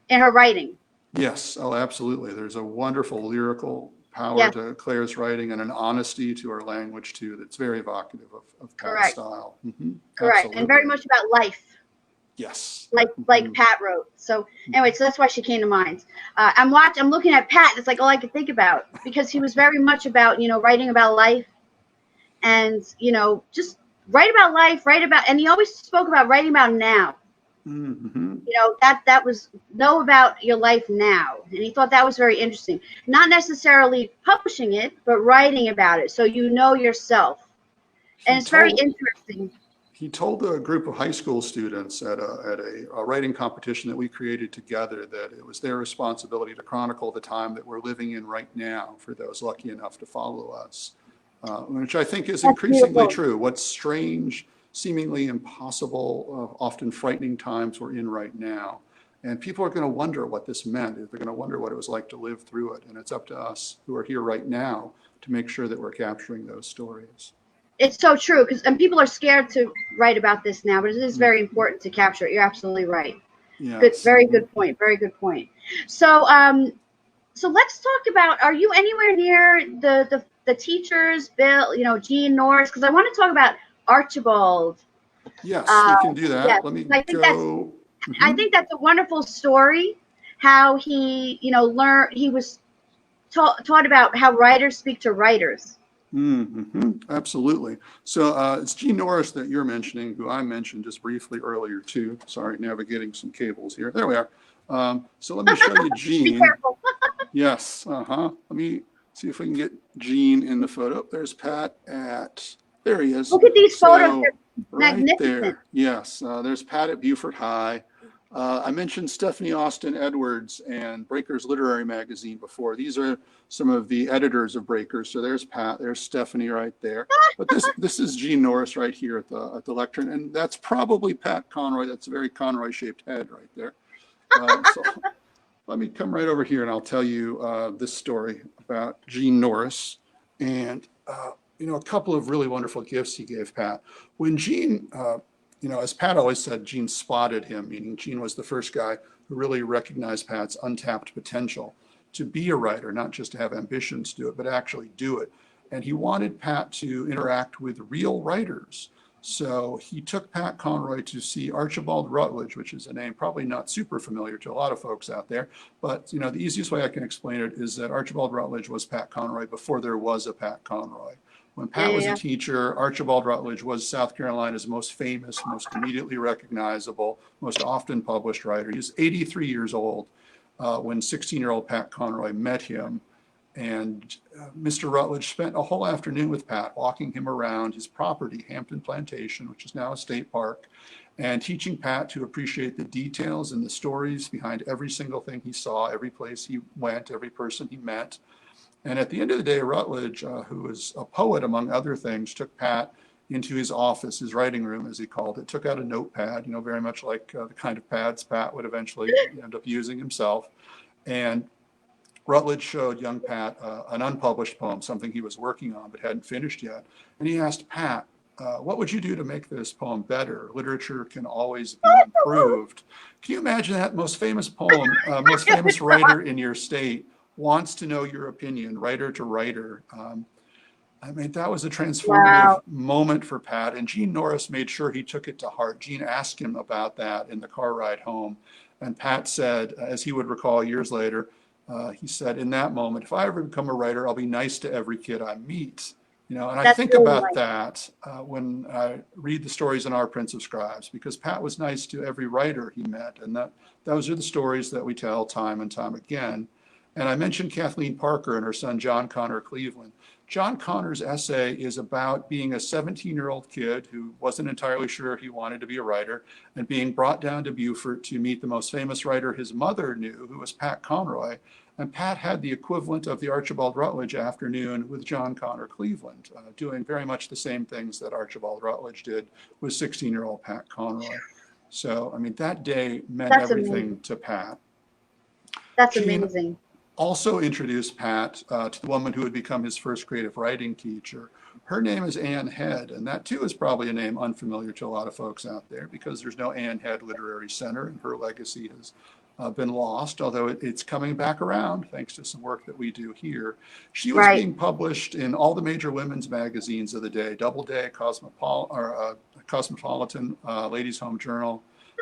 in her writing. Yes, oh, absolutely. There's a wonderful lyrical power to Claire's writing and an honesty to her language, too, that's very evocative of Pat's style. Correct, absolutely. And very much about life. Yes. Like Pat wrote. So anyway, so that's why she came to mind. I'm looking at Pat. It's like all I could think about because he was very much about, you know, writing about life and, you know, just write about life, and he always spoke about writing about now. You know, that was know about your life now. And he thought that was very interesting. Not necessarily publishing it, but writing about it. So you know yourself. And it's very interesting. He told a group of high school students at a writing competition that we created together that it was their responsibility to chronicle the time that we're living in right now for those lucky enough to follow us, which I think is increasingly true. What's strange, seemingly impossible, often frightening times we're in right now. And people are going to wonder what this meant. They're going to wonder what it was like to live through it. And it's up to us who are here right now to make sure that we're capturing those stories. It's so true and people are scared to write about this now, but it is very important to capture it. You're absolutely right. Yes. Good, very good point. Very good point. So, so let's talk about. Are you anywhere near the teachers, Bill? You know, Jean Norris, because I want to talk about Archibald. Yes, we can do that. Let me go. I think that's a wonderful story. How he, you know, he was taught about how writers speak to writers. Absolutely. So it's Jean Norris that you're mentioning, who I mentioned just briefly earlier too. Sorry, navigating some cables here. There we are. So let me show you Jean. Be careful. Yes. Let me see if we can get Jean in the photo. There's Pat there he is. Look at these photos. Right Magnificent. there. Yes. There's Pat at Beaufort High. I mentioned Stephanie Austin Edwards and Breakers Literary Magazine before. These are some of the editors of Breakers. So there's Pat, there's Stephanie right there. But this is Jean Norris right here at the lectern. And that's probably Pat Conroy. That's a very Conroy shaped head right there. So let me come right over here and I'll tell you this story about Jean Norris and a couple of really wonderful gifts he gave Pat. When Jean, as Pat always said, Jean spotted him, meaning Jean was the first guy who really recognized Pat's untapped potential to be a writer, not just to have ambitions to do it, but actually do it. And he wanted Pat to interact with real writers. So he took Pat Conroy to see Archibald Rutledge, which is a name probably not super familiar to a lot of folks out there. But, the easiest way I can explain it is that Archibald Rutledge was Pat Conroy before there was a Pat Conroy. When Pat was a teacher, Archibald Rutledge was South Carolina's most famous, most immediately recognizable, most often published writer. He was 83 years old when 16-year-old Pat Conroy met him. And Mr. Rutledge spent a whole afternoon with Pat, walking him around his property, Hampton Plantation, which is now a state park, and teaching Pat to appreciate the details and the stories behind every single thing he saw, every place he went, every person he met. And at the end of the day, Rutledge, who is a poet, among other things, took Pat into his office, his writing room, as he called it, took out a notepad, very much like the kind of pads Pat would eventually end up using himself. And Rutledge showed young Pat an unpublished poem, something he was working on but hadn't finished yet. And he asked Pat, what would you do to make this poem better? Literature can always be improved. Can you imagine that? Most famous poem, most famous writer in your state wants to know your opinion, writer to writer. That was a transformative moment for Pat. And Jean Norris made sure he took it to heart. Jean asked him about that in the car ride home. And Pat said, as he would recall years later, he said, in that moment, if I ever become a writer, I'll be nice to every kid I meet. And I think really about that when I read the stories in Our Prince of Scribes, because Pat was nice to every writer he met. And those are the stories that we tell time and time again. And I mentioned Kathleen Parker and her son, John Connor Cleveland. John Connor's essay is about being a 17-year-old kid who wasn't entirely sure he wanted to be a writer and being brought down to Beaufort to meet the most famous writer his mother knew, who was Pat Conroy. And Pat had the equivalent of the Archibald Rutledge afternoon with John Connor Cleveland, doing very much the same things that Archibald Rutledge did with 16-year-old Pat Conroy. So, that day meant everything to Pat. That's amazing. Also introduced Pat to the woman who would become his first creative writing teacher. Her name is Ann Head, and that too is probably a name unfamiliar to a lot of folks out there because there's no Ann Head Literary Center, and her legacy has been lost, although it's coming back around thanks to some work that we do here. She was being published in all the major women's magazines of the day, Doubleday, Cosmopolitan, Ladies' Home Journal,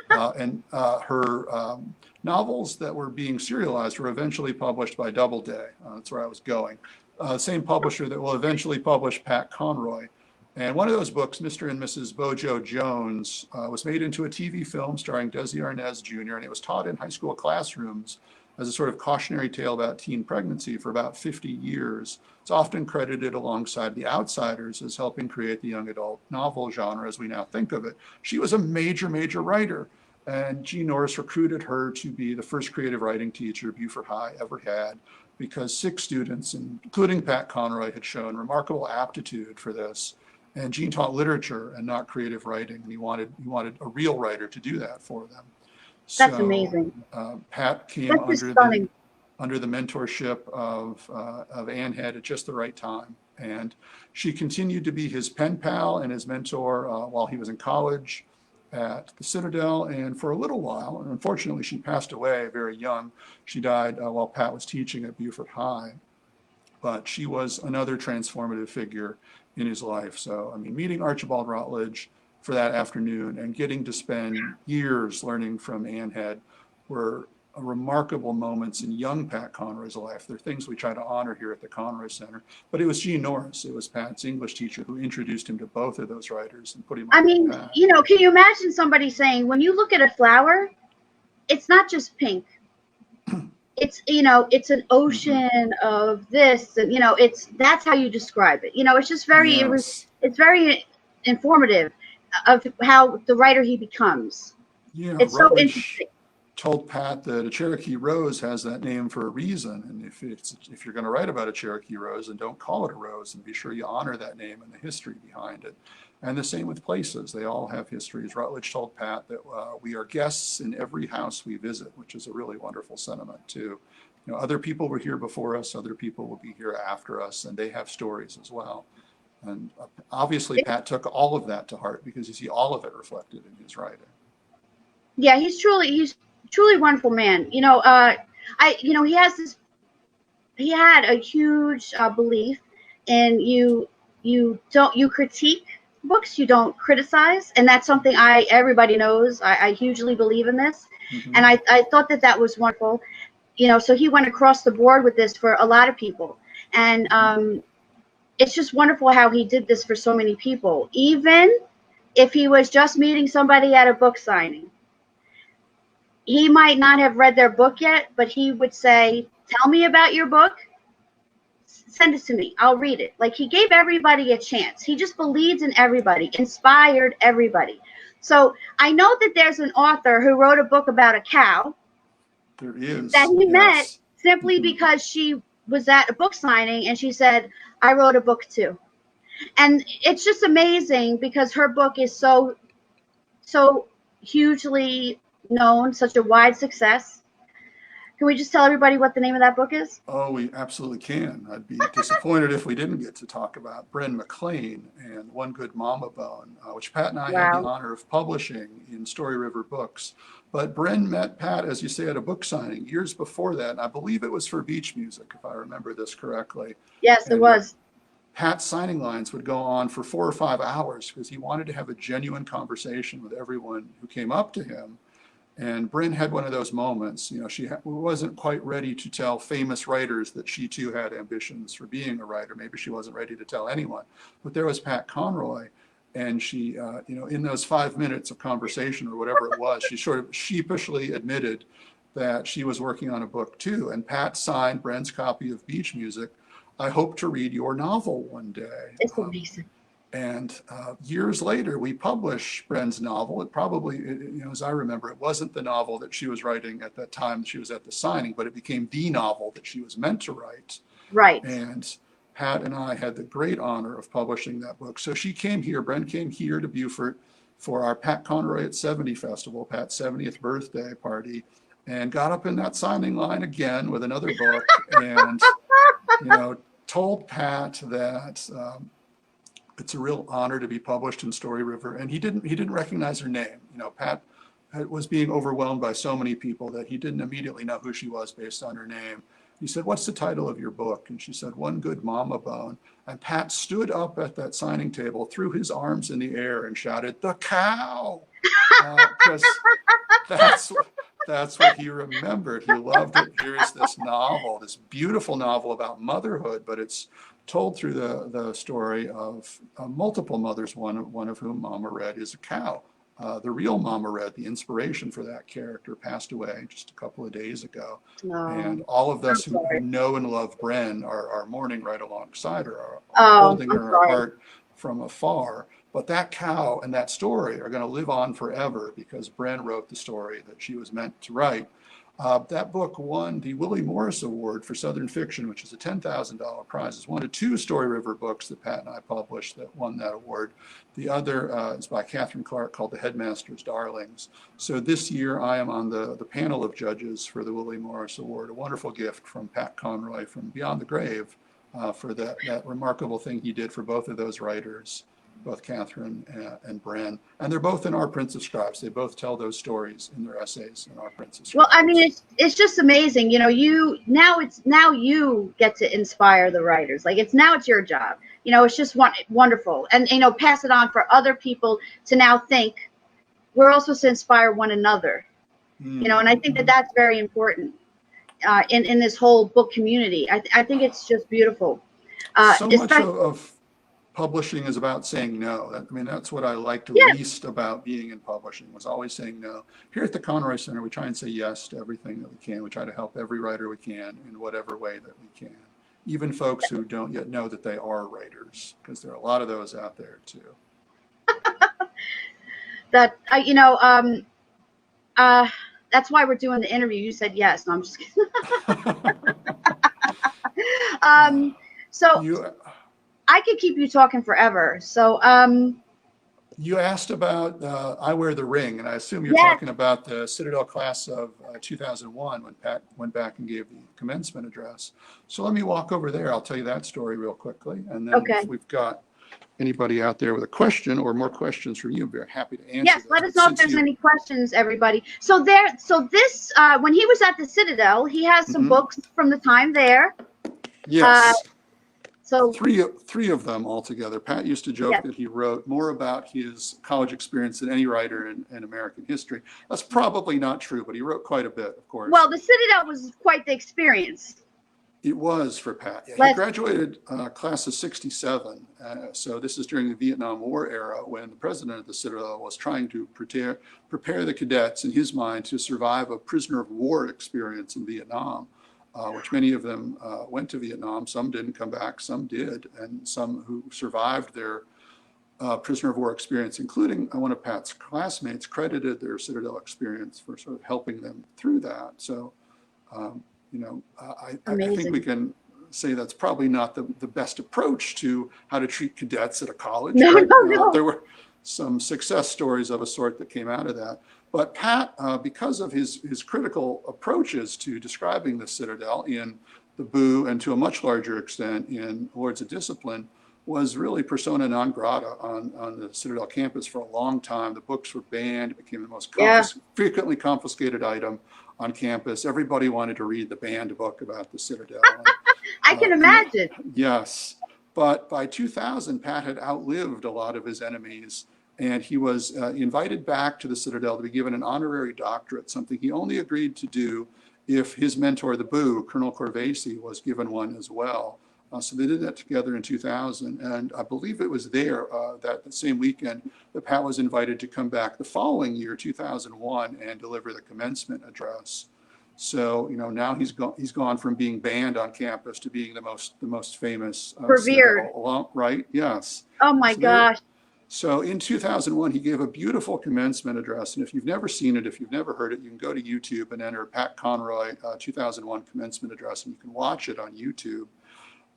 and her novels that were being serialized were eventually published by Doubleday. That's where I was going. Same publisher that will eventually publish Pat Conroy. And one of those books, Mr. and Mrs. Bojo Jones, was made into a TV film starring Desi Arnaz Jr., and it was taught in high school classrooms as a sort of cautionary tale about teen pregnancy for about 50 years. It's often credited alongside The Outsiders as helping create the young adult novel genre as we now think of it. She was a major, major writer, and Jean Norris recruited her to be the first creative writing teacher Beaufort High ever had, because 6 students, including Pat Conroy, had shown remarkable aptitude for this. And Jean taught literature and not creative writing, and he wanted a real writer to do that for them. That's amazing. Pat came under the mentorship of Ann Head at just the right time. And she continued to be his pen pal and his mentor while he was in college at the Citadel. And for a little while, and unfortunately she passed away very young. She died while Pat was teaching at Beaufort High. But she was another transformative figure in his life. So, meeting Archibald Rutledge for that afternoon and getting to spend years learning from Ann Head were remarkable moments in young Pat Conroy's life. They're things we try to honor here at the Conroy Center. But it was Jean Norris, it was Pat's English teacher, who introduced him to both of those writers and put him on the path. Can you imagine somebody saying, when you look at a flower, it's not just pink. It's, it's an ocean of this, and, that's how you describe it. It's just very, it's very informative. of how the writer he becomes. Yeah, It's so Rutledge interesting. told Pat that a Cherokee rose has that name for a reason, and if you're going to write about a Cherokee rose, then don't call it a rose, and be sure you honor that name and the history behind it. And the same with places; they all have histories. Rutledge told Pat that we are guests in every house we visit, which is a really wonderful sentiment too. You know, other people were here before us, other people will be here after us, and they have stories as well. And obviously, Pat took all of that to heart because you see all of it reflected in his writing. Yeah, he's truly a wonderful man. He had a huge belief in you critique books, you don't criticize, and that's something everybody knows. I hugely believe in this, Mm-hmm. and I thought that was wonderful. So he went across the board with this for a lot of people, and it's just wonderful how he did this for so many people, even if he was just meeting somebody at a book signing. He might not have read their book yet, but he would say, "Tell me about your book. Send it to me. I'll read it." Like, he gave everybody a chance. He just believed in everybody, inspired everybody. So I know that there's an author who wrote a book about a cow There is, that he met yes. simply Mm-hmm. because she was at a book signing and she said, "I wrote a book too." And it's just amazing because her book is so hugely known, such a wide success. Can we just tell everybody what the name of that book is? Oh, we absolutely can. I'd be disappointed if we didn't get to talk about Bren McLean and One Good Mama Bone, which Pat and I had the Wow. honor of publishing in Story River Books. But Bren met Pat, as you say, at a book signing years before that. And I believe it was for Beach Music, if I remember this correctly. Yes, it And was. Pat's signing lines would go on for 4 or 5 hours because he wanted to have a genuine conversation with everyone who came up to him. And Bryn had one of those moments. You know, she wasn't quite ready to tell famous writers that she too had ambitions for being a writer. Maybe she wasn't ready to tell anyone. But there was Pat Conroy, and she, in those 5 minutes of conversation or whatever it was, she sort of sheepishly admitted that she was working on a book too. And Pat signed Bryn's copy of Beach Music. "I hope to read your novel one day." It's amazing. And years later, we published Bren's novel. It probably, as I remember, it wasn't the novel that she was writing at that time she was at the signing, but it became the novel that she was meant to write. Right. And Pat and I had the great honor of publishing that book. So she came here, Bren came here to Beaufort for our Pat Conroy at 70 festival, Pat's 70th birthday party, and got up in that signing line again with another book and, told Pat that it's a real honor to be published in Story River. And he didn't recognize her name. Pat was being overwhelmed by so many people that he didn't immediately know who she was based on her name. He said, "What's the title of your book?" And she said, "One Good Mama Bone." And Pat stood up at that signing table, threw his arms in the air and shouted, "The cow!" Because that's what he remembered. He loved it. Here's this novel, this beautiful novel about motherhood, but it's told through the story of multiple mothers, one of whom, Mama Red, is a cow. The real Mama Red, the inspiration for that character, passed away just a couple of days ago. No. And all of us who sorry. know and love Bren are mourning right alongside her, are Oh, holding her in our heart from afar. But that cow and that story are going to live on forever because Bren wrote the story that she was meant to write. That book won the Willie Morris Award for Southern Fiction, which is a $10,000 prize. It's one of 2 Story River books that Pat and I published that won that award. The other is by Catherine Clark, called The Headmaster's Darlings. So this year I am on the panel of judges for the Willie Morris Award, a wonderful gift from Pat Conroy from Beyond the Grave for that remarkable thing he did for both of those writers, both Catherine and Bren. And they're both in Our Prince of Scribes. They both tell those stories in their essays in Our Prince of Scribes. Well, I mean, it's just amazing. Now you get to inspire the writers. Like, it's your job. It's just wonderful. And, pass it on for other people to now think we're also supposed to inspire one another. And I think that that's very important in this whole book community. I think it's just beautiful. So much of publishing is about saying no. That's what I liked least about being in publishing, was always saying no. Here at the Conroy Center, we try and say yes to everything that we can. We try to help every writer we can in whatever way that we can, even folks who don't yet know that they are writers, because there are a lot of those out there too. That that's why we're doing the interview. You said yes. No, I'm just kidding. So You I could keep you talking forever. So you asked about I Wear the Ring, and I assume you're yes, talking about the Citadel class of 2001 when Pat went back and gave the commencement address. So let me walk over there. I'll tell you that story real quickly, and then okay. if we've got anybody out there with a question or more questions from you, I'm very happy to answer Yes, those. let us But know if there's any questions, everybody. So this when he was at the Citadel, he has some books from the time there. Yes. So three of them altogether. Pat used to joke yes. that he wrote more about his college experience than any writer in American history. That's probably not true, but he wrote quite a bit, of course. Well, the Citadel was quite the experience. It was for Pat. Yeah, he graduated class of 67. So this is during the Vietnam War era when the president of the Citadel was trying to prepare the cadets, in his mind, to survive a prisoner of war experience in Vietnam. Which many of them went to Vietnam. Some didn't come back, some did, and some who survived their prisoner of war experience, including one of Pat's classmates, credited their Citadel experience for sort of helping them through that. So, I think we can say that's probably not the best approach to how to treat cadets at a college. No, but, no. There were some success stories of a sort that came out of that. But Pat, because of his critical approaches to describing the Citadel in the Boo and to a much larger extent in Lords of Discipline, was really persona non grata on the Citadel campus for a long time. The books were banned. It became the most frequently confiscated item on campus. Everybody wanted to read the banned book about the Citadel. I can imagine. Yes. But by 2000, Pat had outlived a lot of his enemies. And he was invited back to the Citadel to be given an honorary doctorate, something he only agreed to do if his mentor, the Boo, Colonel Corvasi, was given one as well. So they did that together in 2000. And I believe it was there that the same weekend that Pat was invited to come back the following year, 2001, and deliver the commencement address. So, now he's gone from being banned on campus to being the most famous revered. Right? Yes. Oh my gosh. So in 2001, he gave a beautiful commencement address. And if you've never seen it, if you've never heard it, you can go to YouTube and enter Pat Conroy 2001 commencement address, and you can watch it on YouTube.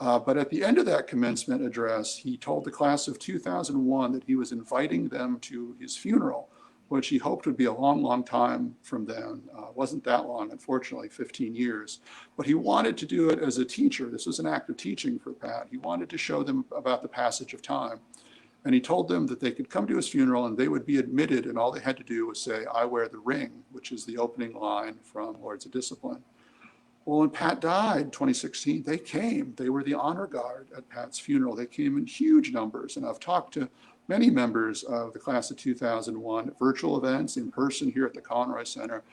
But at the end of that commencement address, he told the class of 2001 that he was inviting them to his funeral, which he hoped would be a long, long time from then. Wasn't that long, unfortunately, 15 years. But he wanted to do it as a teacher. This was an act of teaching for Pat. He wanted to show them about the passage of time. And he told them that they could come to his funeral and they would be admitted, and all they had to do was say, "I wear the ring," which is the opening line from Lords of Discipline. Well, when Pat died in 2016, they came. They were the honor guard at Pat's funeral. They came in huge numbers. And I've talked to many members of the class of 2001 at virtual events, in person here at the Conroy Center.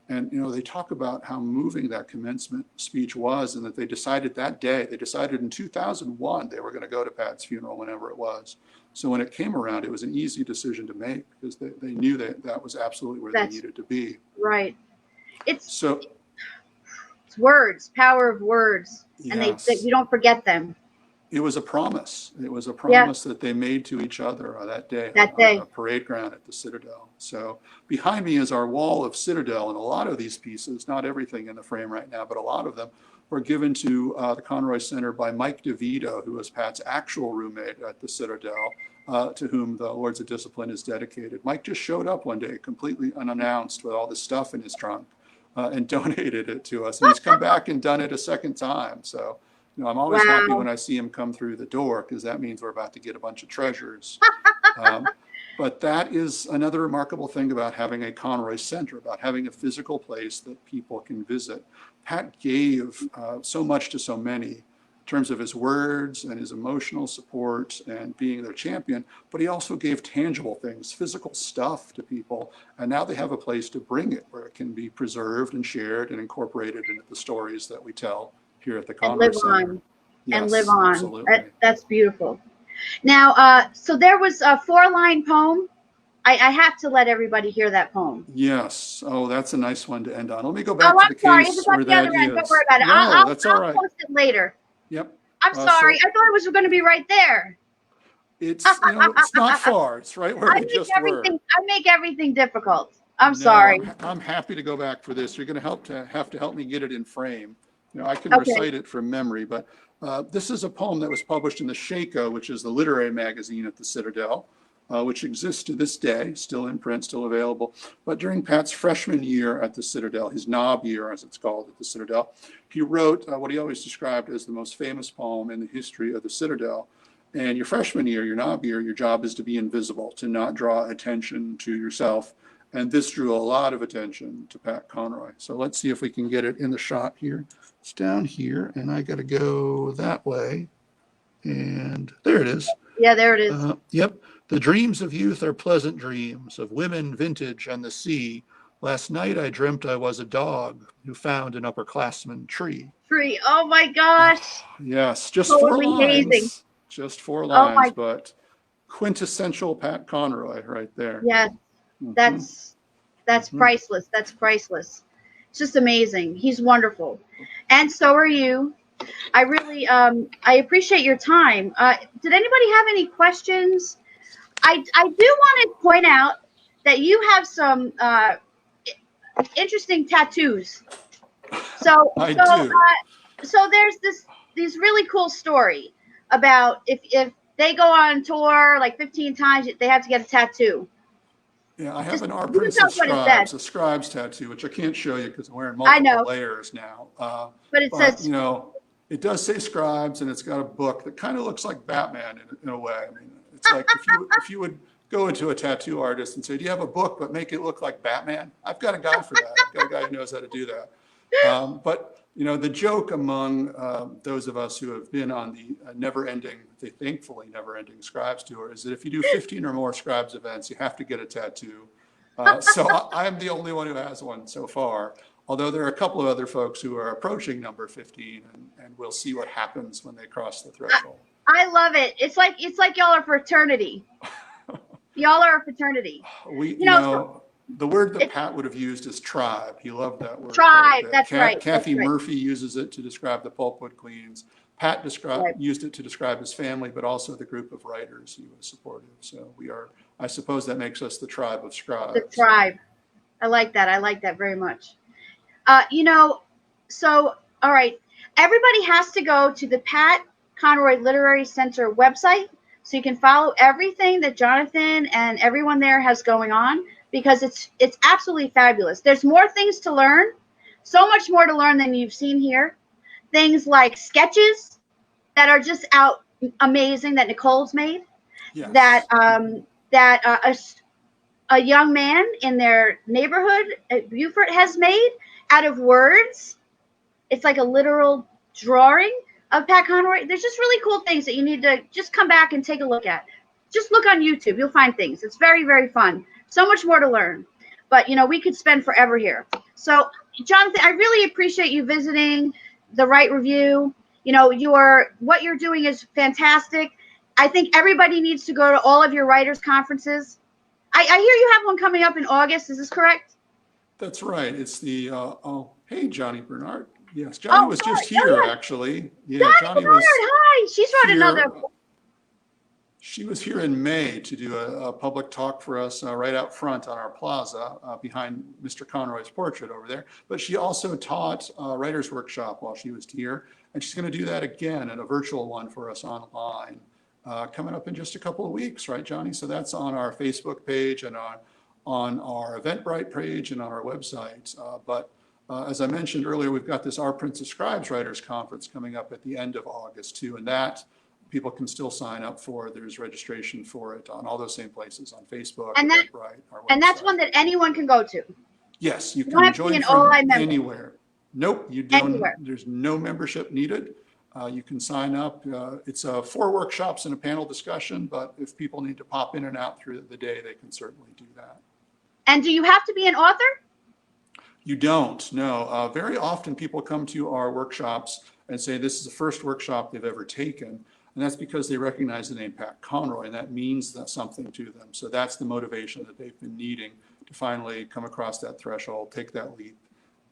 And, they talk about how moving that commencement speech was, and that they decided that day, in 2001, they were going to go to Pat's funeral whenever it was. So when it came around, it was an easy decision to make because they knew that was absolutely where they needed to be. Right. It's words, power of words. Yes. And you don't forget them. It was a promise. It was a promise that they made to each other that day. On a parade ground at the Citadel. So behind me is our wall of Citadel, and a lot of these pieces, not everything in the frame right now, but a lot of them were given to the Conroy Center by Mike DeVito, who was Pat's actual roommate at the Citadel, to whom the Lords of Discipline is dedicated. Mike just showed up one day completely unannounced with all this stuff in his trunk and donated it to us. And he's come back and done it a second time. So, I'm always happy when I see him come through the door, because that means we're about to get a bunch of treasures. But that is another remarkable thing about having a Conroy Center, about having a physical place that people can visit. Pat gave so much to so many in terms of his words and his emotional support and being their champion, but he also gave tangible things, physical stuff to people. And now they have a place to bring it where it can be preserved and shared and incorporated into the stories that we tell here at the Conroy Center. And live on. Absolutely. That's beautiful. Now, so there was a 4-line poem. I have to let everybody hear that poem. Yes. Oh, that's a nice one to end on. Let me go back to the case where that is. Don't worry about it. No, that's all right. I'll post it later. Yep. I'm sorry. I thought it was going to be right there. It's, it's not far. It's right where we just were. I make everything difficult. I'm No, sorry. I'm happy to go back for this. You're going to have to help me get it in frame. I can Okay. recite it from memory, but this is a poem that was published in the Shako, which is the literary magazine at the Citadel, which exists to this day, still in print, still available. But during Pat's freshman year at the Citadel, his knob year, as it's called at the Citadel, he wrote what he always described as the most famous poem in the history of the Citadel. And your freshman year, your knob year, your job is to be invisible, to not draw attention to yourself. And this drew a lot of attention to Pat Conroy. So let's see if we can get it in the shot here. It's down here, and I got to go that way. And there it is. Yeah, there it is. Yep. The dreams of youth are pleasant dreams of women, vintage, and the sea. Last night I dreamt I was a dog who found an upperclassman tree. Tree. Oh my gosh. Yes, just So 4 amazing. lines. Just 4 lines, but quintessential Pat Conroy right there. Yeah, that's priceless. That's priceless. It's just amazing. He's wonderful, and so are you. I really I appreciate your time. Did anybody have any questions? I do want to point out that you have some interesting tattoos. So I do. So there's this really cool story about if they go on tour like 15 times, they have to get a tattoo. Yeah, I have an Our Prince of Scribes, a Scribes tattoo, which I can't show you because I'm wearing multiple layers now. But it says, it does say Scribes, and it's got a book that kind of looks like Batman in a way. I mean, it's like if you would go into a tattoo artist and say, do you have a book, but make it look like Batman? I've got a guy for that. I've got a guy who knows how to do that. But the joke among those of us who have been on the thankfully never-ending Scribes tour is that if you do 15 or more Scribes events, you have to get a tattoo. So I'm the only one who has one so far, although there are a couple of other folks who are approaching number 15, and we'll see what happens when they cross the threshold. I love it. It's like y'all are fraternity. Y'all are a fraternity. The word that Pat would have used is tribe. He loved that word. Tribe, that's right. Kathy Murphy uses it to describe the Pulpwood Queens. Pat used it to describe his family, but also the group of writers he was supportive. So I suppose that makes us the tribe of scribes. The tribe. I like that. I like that very much. So, all right. Everybody has to go to the Pat Conroy Literary Center website so you can follow everything that Jonathan and everyone there has going on, because it's absolutely fabulous. There's more things to learn, so much more to learn than you've seen here. Things like sketches that are just amazing that Nicole's made, yes. that a young man in their neighborhood at Beaufort has made out of words. It's like a literal drawing of Pat Conroy. There's just really cool things that you need to just come back and take a look at. Just look on YouTube. You'll find things. It's very, very fun. So much more to learn. But, we could spend forever here. So, Jonathan, I really appreciate you visiting the Write Review. What you're doing is fantastic. I think everybody needs to go to all of your writers' conferences. I hear you have one coming up in August. Is this correct? That's right. It's the, hey, Johnny Bernard. Yes, Johnny was just here, actually. Yeah, Johnny was. Hi. She's wrote another. She was here in May to do a public talk for us right out front on our plaza behind Mr. Conroy's portrait over there. But she also taught a writer's workshop while she was here. And she's going to do that again at a virtual one for us online coming up in just a couple of weeks, right, Johnny? So that's on our Facebook page and on our Eventbrite page and on our website. But as I mentioned earlier, we've got this Our Prince of Scribes Writers Conference coming up at the end of August too, and that people can still sign up for. There's registration for it on all those same places, on Facebook, and Eventbrite, our website. And that's one that anyone can go to. Yes, you can join from anywhere. Nope, you don't. Anywhere. There's no membership needed. You can sign up. It's 4 workshops and a panel discussion, but if people need to pop in and out through the day, they can certainly do that. And do you have to be an author? You don't, no. Very often people come to our workshops and say this is the first workshop they've ever taken. And that's because they recognize the name Pat Conroy, and that means something to them. So that's the motivation that they've been needing to finally come across that threshold, take that leap,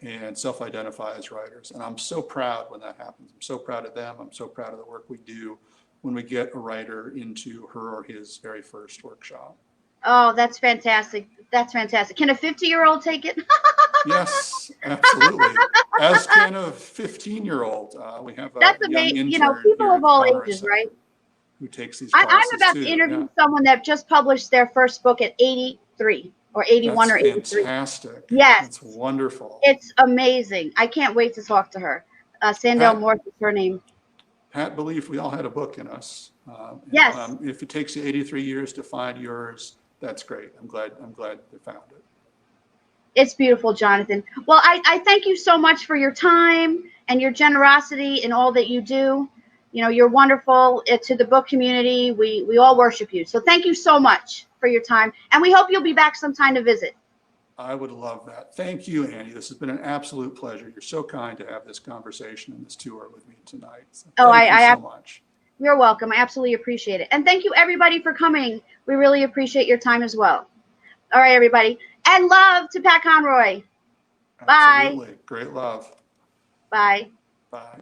and self-identify as writers. And I'm so proud when that happens. I'm so proud of them. I'm so proud of the work we do. when we get a writer into her or his very first workshop. Oh, that's fantastic. That's fantastic. Can a 50-year-old take it? Yes, absolutely. As can a 15-year-old. We have a That's young amazing. intern People here at of the all Conroy ages, Center right? who takes these I'm classes about too. to interview Yeah. someone that just published their first book at 83 or 81 That's or 83. fantastic. Yes, That's wonderful. it's amazing. I can't wait to talk to her. Sandell Morse is her name. Pat believed we all had a book in us. Yes. If it takes you 83 years to find yours, that's great. I'm glad they found it. It's beautiful, Jonathan. Well, I thank you so much for your time and your generosity in all that you do. You know, you're wonderful to the book community. We all worship you. So thank you so much for your time. And we hope you'll be back sometime to visit. I would love that. Thank you, Annie. This has been an absolute pleasure. You're so kind to have this conversation and this tour with me tonight. So thank you so much. You're welcome. I absolutely appreciate it. And thank you, everybody, for coming. We really appreciate your time as well. All right, everybody. And love to Pat Conroy. Bye. Absolutely. Great love. Bye. Bye.